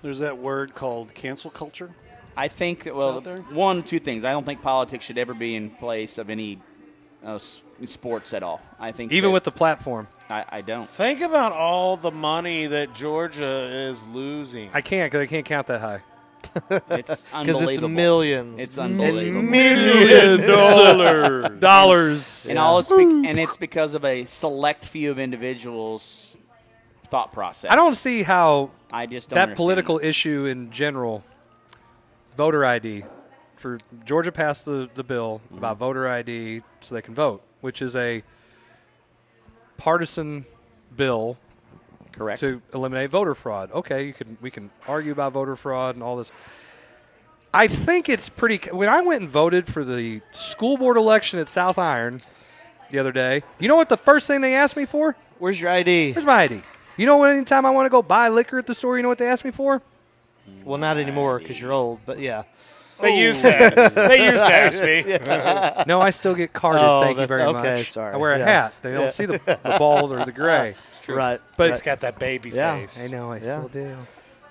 there's that word called cancel culture. I think, well, one, two things. I don't think politics should ever be in place of any sports at all. I think even with the platform. I don't. Think about all the money that Georgia is losing. I can't, because I can't count that high. It's unbelievable. Because it's millions. It's unbelievable. $1 million dollars. And it's because of a select few of individuals' thought process. I don't see how I just don't that understand political issue in general, voter ID, for Georgia passed the bill about voter ID so they can vote, which is a partisan bill. Correct. To eliminate voter fraud. Okay, we can argue about voter fraud and all this. I think it's pretty. When I went and voted for the school board election at South Iron the other day, you know what the first thing they asked me for? Where's your ID? Where's my ID? You know, anytime I want to go buy liquor at the store, you know what they ask me for? Well, not anymore because you're old, but yeah. They used to. They used to ask me. No, I still get carded. Thank you very much. Okay, sorry. I wear a hat. They don't see the bald or the gray. Right. But he's got that baby face. I know. I still do.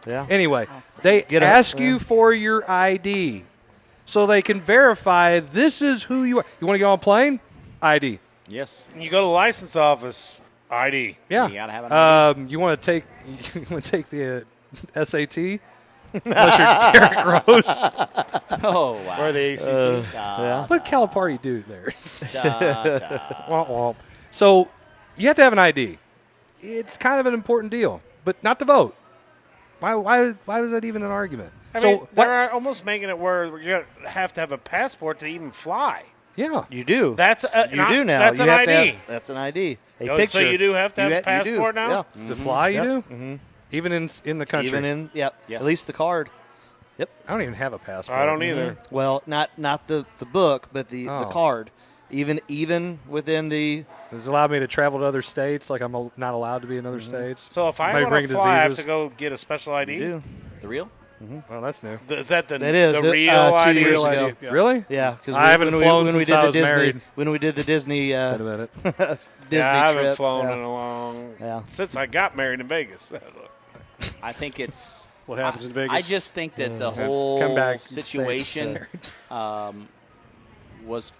Yeah. Anyway, they ask you for your ID so they can verify this is who you are. You want to get on a plane? ID. Yes. You go to the license office. ID. Yeah. You gotta have an ID. You want to take the SAT? Unless you're Derrick Rose. Oh, wow. Or the ACT. Yeah. What Calipari do there? Womp womp. So you have to have an ID. It's kind of an important deal, but not to vote. Why is that even an argument? I mean, they're almost making it where you're going to have a passport to even fly. Yeah. You do. That's you do now. That's you an have ID. To have, that's an ID. A So picture. you do have to have a passport now? Yeah. To fly, you do? Mm-hmm. Even in the country? Even in, yep. Yes. At least the card. Yep. I don't even have a passport. I don't either. Well, not the book, but the card. Even within the. It's allowed me to travel to other states, like I'm not allowed to be in other states. So if I Might want bring to fly, I have diseases. to go get a special ID? You do. The real? Well, that's new. Is that the is. the real 2 ID? years ago. Yeah. Really? Yeah, because I haven't flown when we since did I the was Disney married. when we did the Disney Wait a minute. Disney Yeah, I haven't trip. flown yeah. in a long Yeah. since I got married in Vegas. I think it's What happens in Vegas? I just think that the whole Come back and stay situation was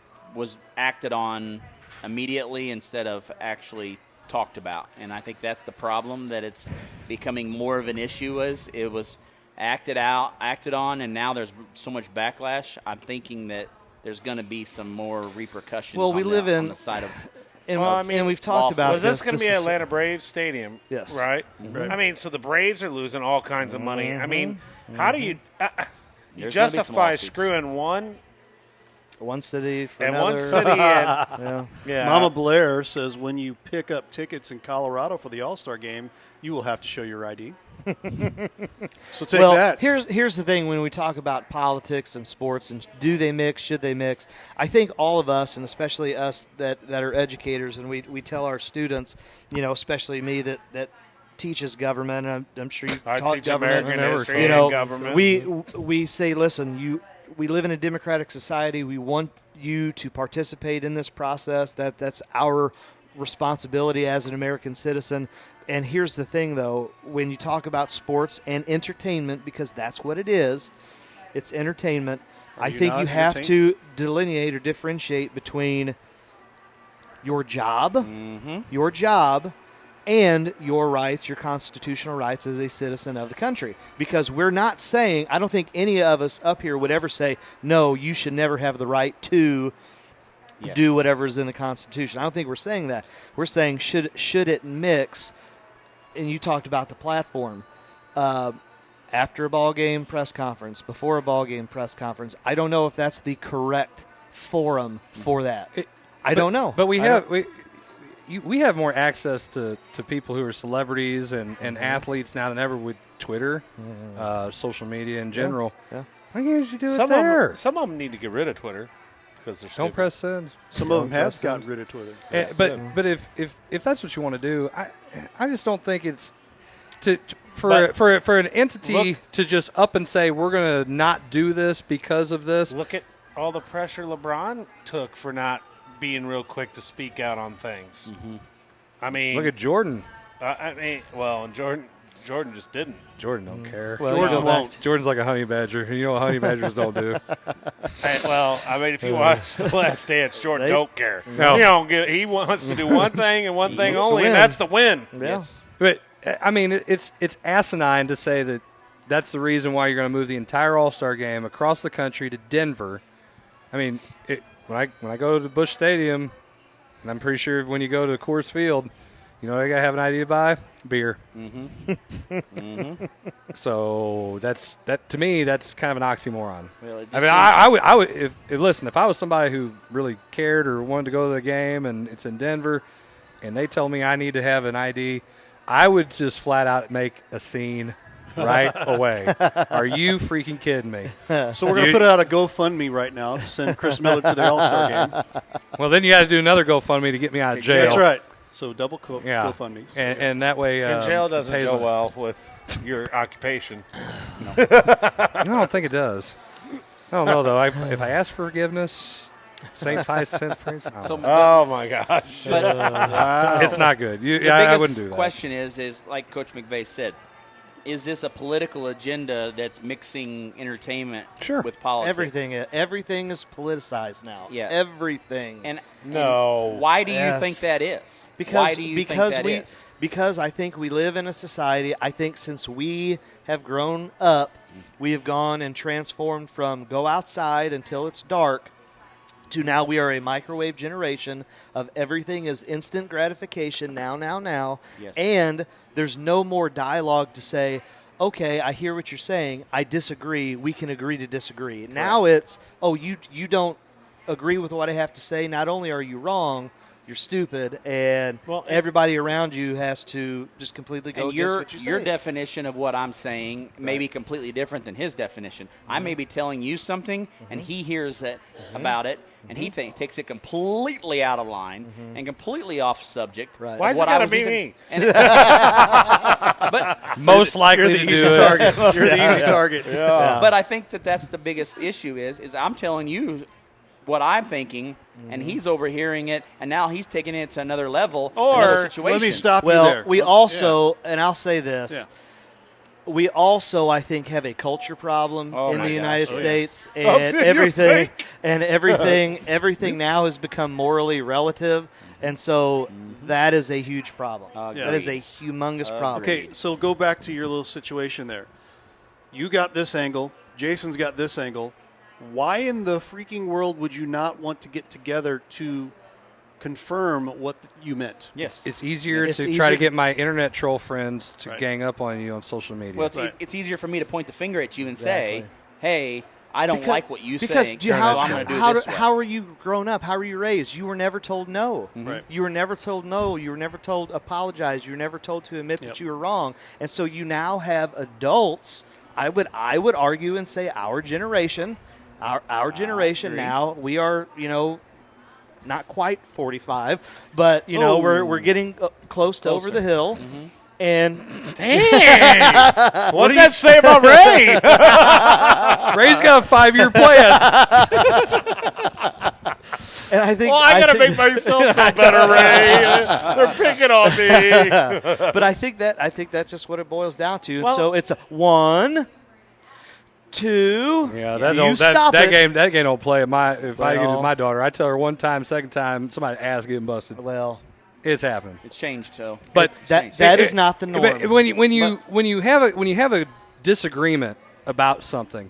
acted on immediately instead of actually talked about, and I think that's the problem, that it's becoming more of an issue as it was acted on, and now there's so much backlash. I'm thinking that there's going to be some more repercussions. Well, we live on the side of. And, Well, I mean, and we've talked about was this going to be is- Atlanta Braves Stadium? Yes. Right? Right. I mean, so the Braves are losing all kinds of money. I mean, how do you There's gonna be some justify lawsuits. screwing one One city for And another. one city and yeah. Mama Blair says when you pick up tickets in Colorado for the All-Star game, you will have to show your ID. So take that. Here's the thing when we talk about politics and sports and do they mix, should they mix, I think all of us, and especially us that are educators, and we tell our students, especially me that teaches government, and I'm sure you I taught teach government. American history and government. We say, listen, we live in a democratic society. We want you to participate in this process. That's our responsibility as an American citizen. And here's the thing, though, when you talk about sports and entertainment, because that's what it is, it's entertainment, I think you have to delineate or differentiate between your job, and your rights, your constitutional rights as a citizen of the country. Because we're not saying, I don't think any of us up here would ever say, no, you should never have the right to do whatever is in the Constitution. I don't think we're saying that. We're saying should it mix, and you talked about the platform, after a ball game press conference, before a ball game press conference. I don't know if that's the correct forum for that. I don't know. But we have more access to people who are celebrities and athletes now than ever with Twitter, social media in general. Yeah. Why can't you do it there? Some of them need to get rid of Twitter because they're stupid. Don't press send. Some of them have gotten rid of Twitter. But if that's what you want to do, I just don't think it's for an entity to just up and say we're going to not do this because of this. Look at all the pressure LeBron took for not being real quick to speak out on things. Mm-hmm. I mean, Look at Jordan. Jordan just didn't. Jordan don't care. Well, Jordan won't. Jordan's like a honey badger. You know what honey badgers don't do. If you watch The Last Dance, Jordan don't care. No. He wants to do one thing and one thing wants to only, and win. that's the win. Yeah. Yes. But I mean, it's asinine to say that that's the reason why you're going to move the entire All-Star game across the country to Denver. I mean, when I go to Busch Stadium, and I'm pretty sure when you go to Coors Field, you know, they got to have an ID to buy beer. Mm-hmm. So that to me, that's kind of an oxymoron. Well, I mean, I would if I was somebody who really cared or wanted to go to the game and it's in Denver, and they tell me I need to have an ID, I would just flat out make a scene right away. Are you freaking kidding me? So we're going to put out a GoFundMe right now to send Chris Miller to the All-Star game. Well, then you got to do another GoFundMe to get me out of jail. That's right. So double GoFundMes. And that way And jail doesn't go well with your occupation. I don't think it does. I don't know, though. If I ask for forgiveness, St. 5 cents for oh, my gosh. But it's not good. I wouldn't do that. The question is like Coach McVay said, is this a political agenda that's mixing entertainment with politics? Everything is politicized now. Yeah. Everything. And no. Why do you think that is? Why do you think that is? Because I think we live in a society, I think since we have grown up, we have gone and transformed from go outside until it's dark to now we are a microwave generation of everything is instant gratification now. Yes. And there's no more dialogue to say, okay, I hear what you're saying. I disagree. We can agree to disagree. Correct. Now it's, you don't agree with what I have to say. Not only are you wrong, you're stupid, and everybody around you has to just completely go against what you're saying. Your definition of what I'm saying may be completely different than his definition. I may be telling you something, and he hears it about it, and he takes it completely out of line and completely off subject. Right. Why is it got to be me? But most likely you're the easy target. You're the easy target. Yeah. But I think that's the biggest issue is I'm telling you what I'm thinking, and he's overhearing it, and now he's taking it to another level, another situation. Let me stop you well, there. we also, and I'll say this, we also, I think, have a culture problem in the United States, and everything now has become morally relative, and so that is a huge problem. That is a humongous problem. Okay, so go back to your little situation there. You got this angle. Jason's got this angle. Why in the freaking world would you not want to get together to confirm what you meant? Yes. It's easier try to get my internet troll friends to gang up on you on social media. Well, it's easier for me to point the finger at you and say, hey, I don't like what you because think, so I'm going to do it this way. How are you grown up? How were you raised? You were never told no. Right. You were never told no. You were never told apologize. You were never told to admit that you were wrong. And so you now have adults. I would argue and say our generation, our generation now, we are, not quite 45, but we're getting close to over the hill. And dang, what's that say about Ray? Ray's got a 5-year plan. And I think I got to make myself feel better, Ray. They're picking on me. But I think that's just what it boils down to. Well, so it's a 1, 2. Yeah, that game don't play. If I give it to my daughter, I tell her one time, second time, somebody's ass getting busted. Well, it's happened. It's changed, so. But that is not the norm. But when you have a disagreement about something,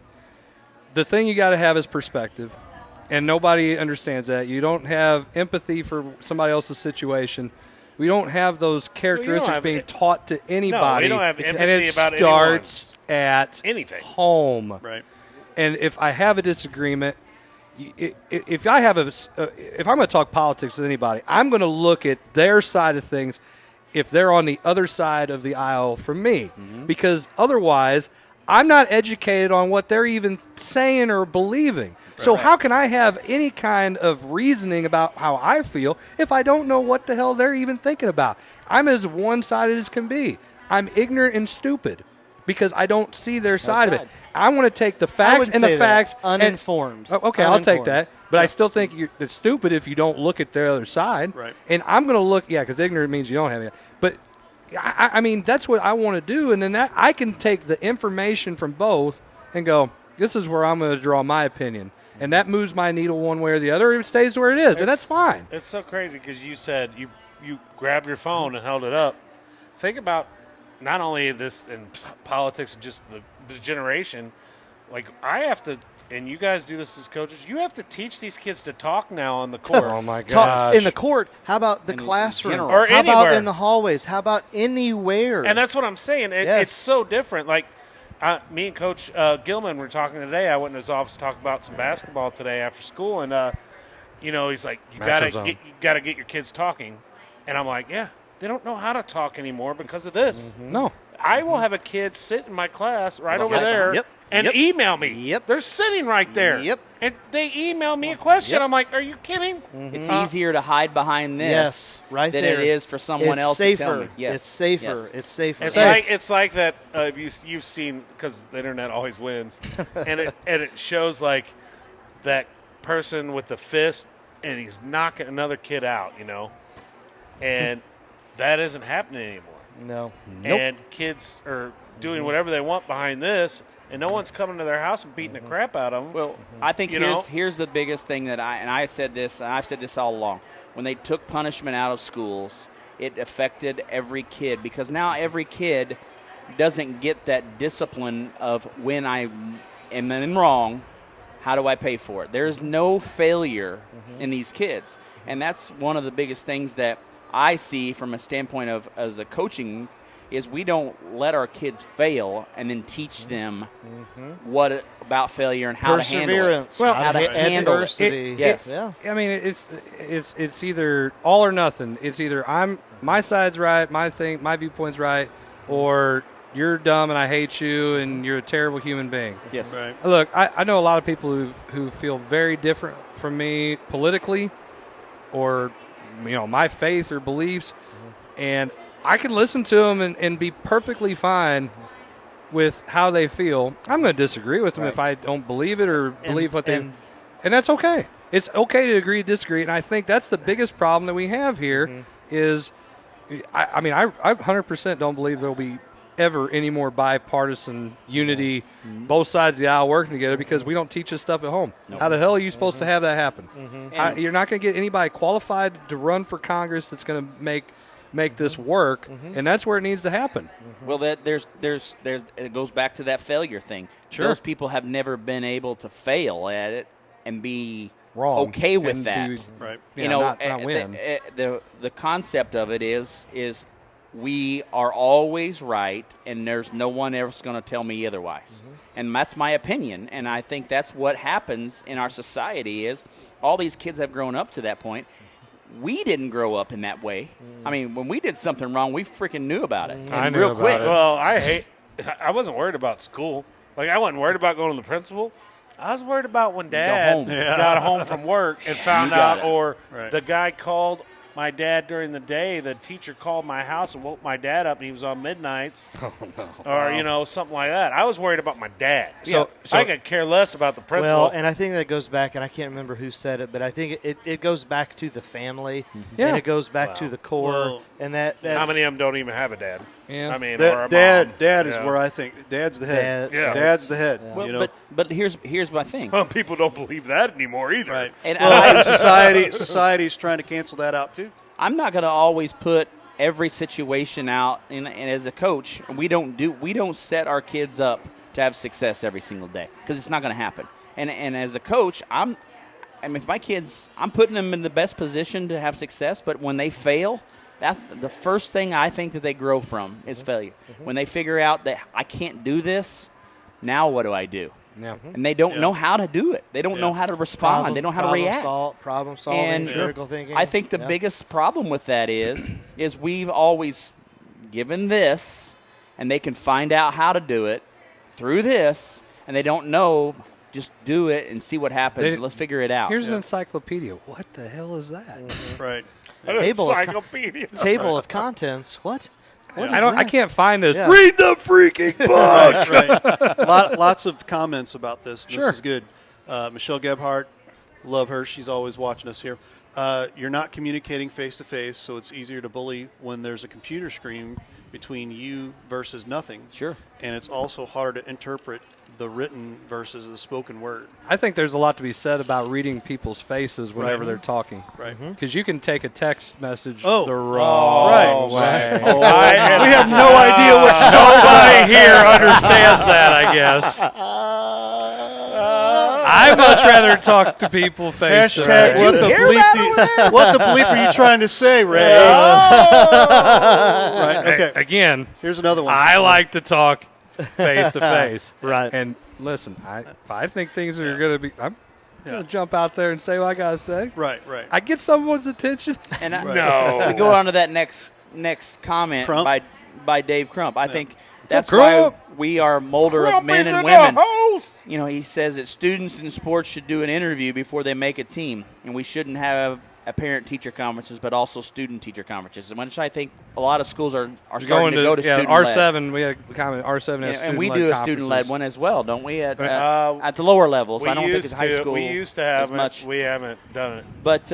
the thing you got to have is perspective, and nobody understands that. You don't have empathy for somebody else's situation. We don't have those characteristics being taught to anybody. No, we don't have empathy and it about starts at anything. Home. Right. And if I have a disagreement, if I'm going to talk politics with anybody, I'm going to look at their side of things if they're on the other side of the aisle from me, because otherwise I'm not educated on what they're even saying or believing. So how can I have any kind of reasoning about how I feel if I don't know what the hell they're even thinking about? I'm as one-sided as can be. I'm ignorant and stupid because I don't see their side of it. I want to take the facts and the facts. Uninformed. I'll take that. But I still think it's stupid if you don't look at the other side. Right. And I'm going to look, because ignorant means you don't have it. But, I mean, that's what I want to do. And then I can take the information from both and go, this is where I'm going to draw my opinion. And that moves my needle one way or the other. It stays where it is, and that's fine. It's so crazy because you said you grabbed your phone and held it up. Think about not only this in politics and just the generation. Like, I have to, and you guys do this as coaches, you have to teach these kids to talk now on the court. Oh, my gosh. In the court. How about the classroom? Or how anywhere. about in the hallways? How about anywhere? And that's what I'm saying. It's so different. Like, me and Coach Gilman were talking today. I went in his office to talk about some basketball today after school, and he's like, you gotta get your kids talking, and I'm like, yeah, they don't know how to talk anymore because of this. No, I will have a kid sit in my class right over there and email me. Yep, they're sitting right there. Yep, and they email me a question. I'm like, are you kidding? It's easier to hide behind this than it is for someone else to tell me. Yes. It's safer. Yes. It's safer. It's like that. You've seen, because the internet always wins, and it shows like that person with the fist and he's knocking another kid out, and that isn't happening anymore. No. And kids are doing whatever they want behind this, and no one's coming to their house and beating the crap out of them. Well, I think here's the biggest thing that I've said this all along. When they took punishment out of schools, it affected every kid, because now every kid doesn't get that discipline of when I am in wrong, how do I pay for it? There's no failure in these kids, and that's one of the biggest things that I see from a standpoint of as a coaching is we don't let our kids fail and then teach them what about failure and how to handle it. Well, how to handle it. Yes. I mean, it's either all or nothing. It's either my side's right, my viewpoint's right, or you're dumb and I hate you and you're a terrible human being. Yes. Right. Look, I know a lot of people who feel very different from me politically, or my faith or beliefs, and I can listen to them and be perfectly fine with how they feel. I'm going to disagree with them if I don't believe it or believe what they, and that's okay. It's okay to agree to disagree, and I think that's the biggest problem that we have here is, I 100% don't believe there'll be ever any more bipartisan unity, both sides of the aisle working together, because we don't teach this stuff at home. Nope. How the hell are you supposed to have that happen? You're not going to get anybody qualified to run for Congress that's going to make this work, and that's where it needs to happen. Well, there's it goes back to that failure thing. Sure. Those people have never been able to fail at it and be wrong, okay with that. Right. Not win. The concept of it is we are always right, and there's no one else going to tell me otherwise. And that's my opinion, and I think that's what happens in our society is all these kids have grown up to that point. We didn't grow up in that way. I mean, when we did something wrong, we freaking knew about it. I And knew real about quick. it. Well, I wasn't worried about school. Like, I wasn't worried about going to the principal. I was worried about when Dad home. got home from work and found You got out, it. or Right. the guy called my dad during the day. The teacher called my house and woke my dad up, and he was on midnights. Oh, no. Or, something like that. I was worried about my dad. So- I could care less about the principal. Well, and I think that goes back, and I can't remember who said it, but I think it goes back to the family, Yeah. and it goes back to the core, Well, and that's how many of them don't even have a dad? Yeah. I mean, or a Dad mom. is Yeah. where I think Dad's the head. Dad- Yeah. Dad's the head. Well, but here's my thing. Well, people don't believe that anymore either. Right. And Well, society's trying to cancel that out too. I'm not going to always put every situation out, and as a coach, we don't set our kids up to have success every single day because it's not going to happen. And as a coach, I mean, if my kids, I'm putting them in the best position to have success, but when they fail, that's the first thing I think that they grow from is failure. When they figure out that I can't do this, now what do I do? Yeah. And they don't know how to do it. They don't know how to respond. They don't know how to react. Problem solving, And critical thinking. I think the biggest problem with that is we've always given this, and they can find out how to do it through this, and they don't know. Just do it and see what happens. Let's figure it out. Here's an encyclopedia. What the hell is that? Right. Encyclopedia. Table of contents. What? What is I that? can't find this. Yeah. Read the freaking book. Right. Lots of comments about this. This Sure. is good. Michelle Gebhardt, love her. She's always watching us here. You're not communicating face to face, so it's easier to bully when there's a computer screen between you versus nothing. Sure. And it's also harder to interpret the written versus the spoken word. I think there's a lot to be said about reading people's faces whenever Right. they're talking. Right. Because you can take a text message Oh. the wrong Right. way. We have no idea what you're talking Nobody here understands that, I guess. I'd much rather talk to people face to Hashtag face. what the bleep are you trying to say, Ray? Right. Okay. Again, Here's another one. I like to talk face to face. Right. And listen, if I think things are going to be, I'm going to jump out there and say what I got to say. Right. I get someone's attention. And No. we go on to that next comment Crump? by Dave Crump. I think that's Crump? why we are molder of Crump men is and in women. the house. You know, he says that students in sports should do an interview before they make a team, and we shouldn't have a parent-teacher conferences, but also student-teacher conferences. And which I think a lot of schools are starting to go to student-led. R7. We had a comment. R7 has And we do a student-led conferences. one as well, don't we? At the lower levels. I don't think it's high school. We used to have as much. We haven't done it. But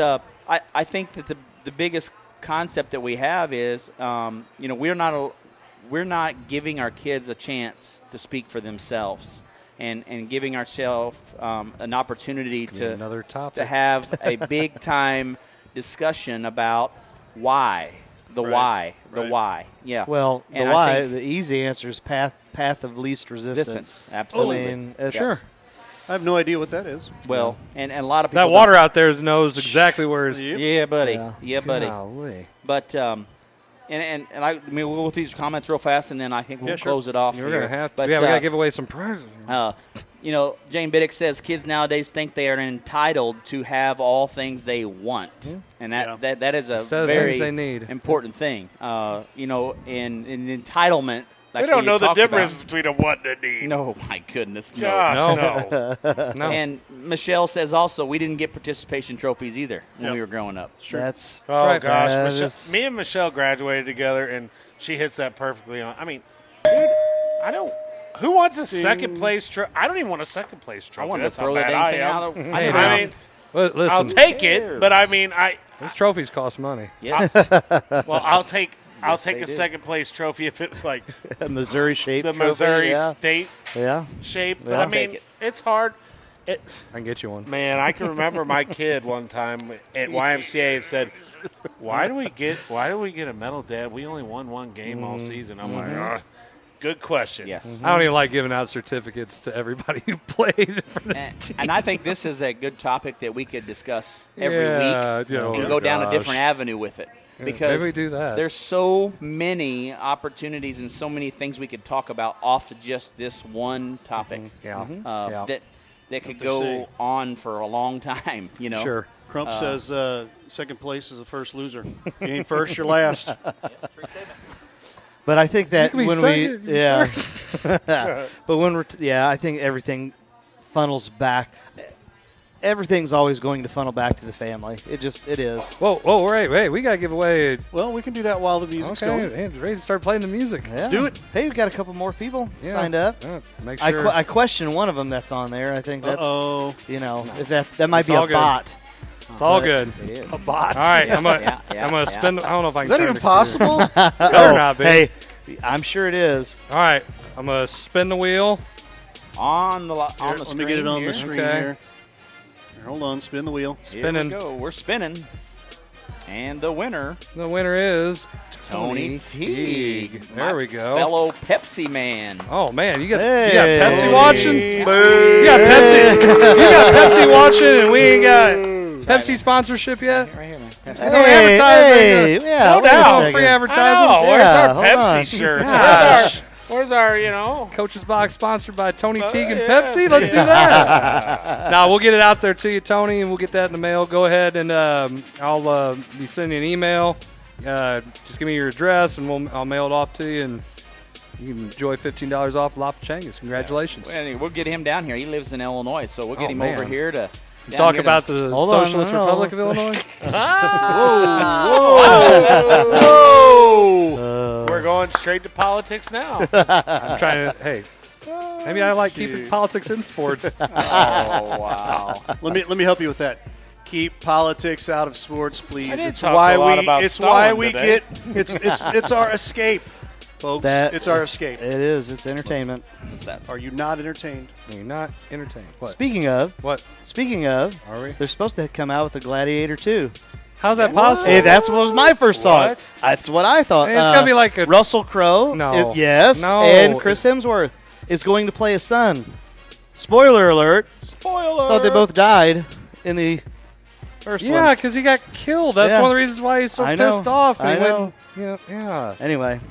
I think that the biggest concept that we have is, we're not giving our kids a chance to speak for themselves, and giving ourselves an opportunity another topic. to have a big time discussion about why, the Right. why. Yeah. Well, the And I why, think the easy answer is path of least resistance. Absolutely. I mean, it's, Sure. I have no idea what that is. Well, and a lot of people That water out there knows exactly where it's. Yeah, buddy. Yeah. Yeah, buddy. Golly. But and I mean, we'll go with these comments real fast, and then I think we'll Yeah, sure. close it off. We're here. going to have to. But, We got to give away some prizes. Jane Biddick says kids nowadays think they are entitled to have all things they want, and that is a Instead of very things they need. important thing. In entitlement. Like They don't you know the talked difference about. between a want and a need. No, my goodness, no. Gosh, no. No. And Michelle says also we didn't get participation trophies either when Yep. we were growing up. that's Oh right. gosh, That Michelle, is- me and Michelle graduated together, and she hits that perfectly on. I mean, dude, I don't. Who wants a second place trophy? I don't even want a second place trophy. I wanted That's to throw how that bad dang I thing am. out. Hey, I now. mean, Listen, I'll take it, but I mean, those trophies cost money. Yes. well, I'll take a they do. second place trophy if it's like a Missouri shape. the trophy, Missouri yeah. State Yeah. shape. But Yeah. I I'll take mean, it. it's hard. I can get you one. Man, I can remember my kid one time at YMCA said, "Why do we get a medal, Dad? We only won one game all season." I'm like, "Ugh." Good question. Yes. I don't even like giving out certificates to everybody who played for the team. And I think this is a good topic that we could discuss every Yeah, week you know, and go down a gosh. different avenue with it. Because maybe we do that. there's so many opportunities and so many things we could talk about off of just this one topic. Yeah. That could go on for a long time, you know. Sure. Crump says second place is the first loser. If you ain't first, you're last. But I think that You can be when second. but when I think everything funnels back. Everything's always going to funnel back to the family. It is. Whoa, wait, we got to give away. Well, we can do that while the music's going. Okay, ready to start playing the music. Yeah. Let's do it. Hey, we've got a couple more people signed up. Yeah, make sure. I question one of them that's on there. I think that's if that might It's be all a good. bot. It's all good. It is. A bot. All right, I'm gonna yeah. spin. I don't know if I Is can. that turn even the- possible? Better not be. Hey, I'm sure it is. All right, I'm gonna spin the wheel. On the Here, screen let me get it on here. the screen Okay. here. Hold on, spin the wheel. Here Spinning. we go. We're spinning. And the winner, The winner is Tony Teague. There we go. Fellow Pepsi man. Oh man, you got Hey. Pepsi watching. You Boo. got Pepsi. You got Pepsi watching, and we ain't got Pepsi sponsorship yet. Right here, man. No advertising. yeah, No wait a doubt. second. Free I advertising. know. Where's Yeah, our hold Pepsi on. shirt? Gosh. Where's our, you know? Coach's Box sponsored by Tony Teague and yes. Pepsi. Let's do that. Now we'll get it out there to you, Tony, and we'll get that in the mail. Go ahead and I'll be sending you an email. Just give me your address, and I'll mail it off to you, and you can enjoy $15 off La Pachangas. Congratulations. Well, we'll get him down here. He lives in Illinois, so we'll get him man. over here to You talk about the Hold on, Socialist no, Republic of no. Illinois? Whoa. We're going straight to politics now. I'm trying to, hey, maybe I like keeping politics in sports. Oh, wow. Let me help you with that. Keep politics out of sports, please. I did It's talk why a lot we. about It's Stalin why we today. get. It's our escape, folks. It's our escape. It is. It's entertainment. What's that? Are you not entertained? You're not entertained. What? Speaking of, What? are we? They're supposed to come out with the Gladiator 2. How's that possible? Hey, that's what was my first thought. That's what I thought. Hey, it's gonna be like a Russell Crowe. No. Yes. No. And Chris Hemsworth is going to play a son. Spoiler alert. Spoiler. Thought they both died in the first one. Yeah, because he got killed. That's Yeah. one of the reasons why he's so I know. pissed off. I And know. he went, yeah. Anyway.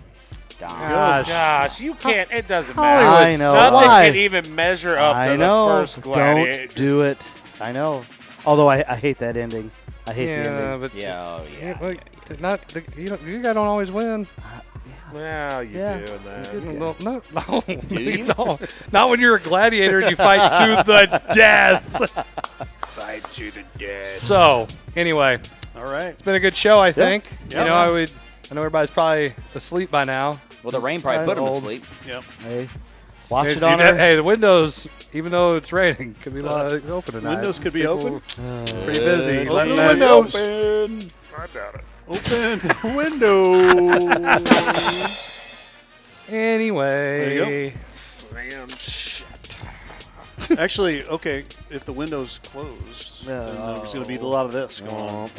Gosh. Gosh, you can't. It doesn't Hollywood matter. I know. Nothing Why? can even measure up I to know. the first Gladiator. Don't do it. I know. Although I hate that ending. I hate the Yeah, ending. but Yeah, oh, yeah. you guys don't always win. Well, you Yeah. do that. No, Do you you? don't. Not when you're a gladiator and you fight to the death. Fight to the death. So, anyway, All right. it's been a good show, I think. Yeah. You know, I know everybody's probably asleep by now. Well, the rain probably put him to Old. sleep. Yep. Hey, watch Hey, it on dude, our. hey, the windows, even though it's raining, could be open tonight. Windows could be People open. Pretty busy. Open letting the that- windows. I doubt it. Open the window. Anyway. There you Slam shut. Actually, okay, if the window's closed, then there's going to be a lot of this going on.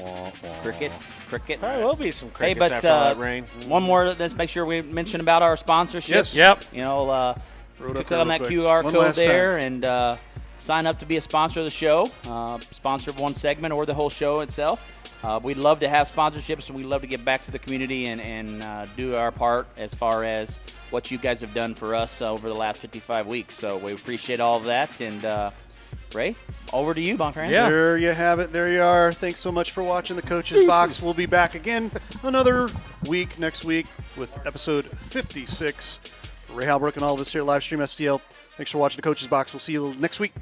Crickets. There will be some Hey, crickets but after all that rain. one more. Let's make sure we mention about our sponsorship. Yes. Yep. You know, Throw it up click there on real that quick. QR One code last there time. and sign up to be a sponsor of the show, sponsor of one segment or the whole show itself. We'd love to have sponsorships, and we'd love to get back to the community and do our part as far as what you guys have done for us over the last 55 weeks. So we appreciate all of that. And, Ray, over to you, my friend. Yeah. There you have it. There you are. Thanks so much for watching the Coach's Box. We'll be back again another week next week with episode 56. Ray Halbrook and all of us here at Livestream STL. Thanks for watching the Coach's Box. We'll see you next week.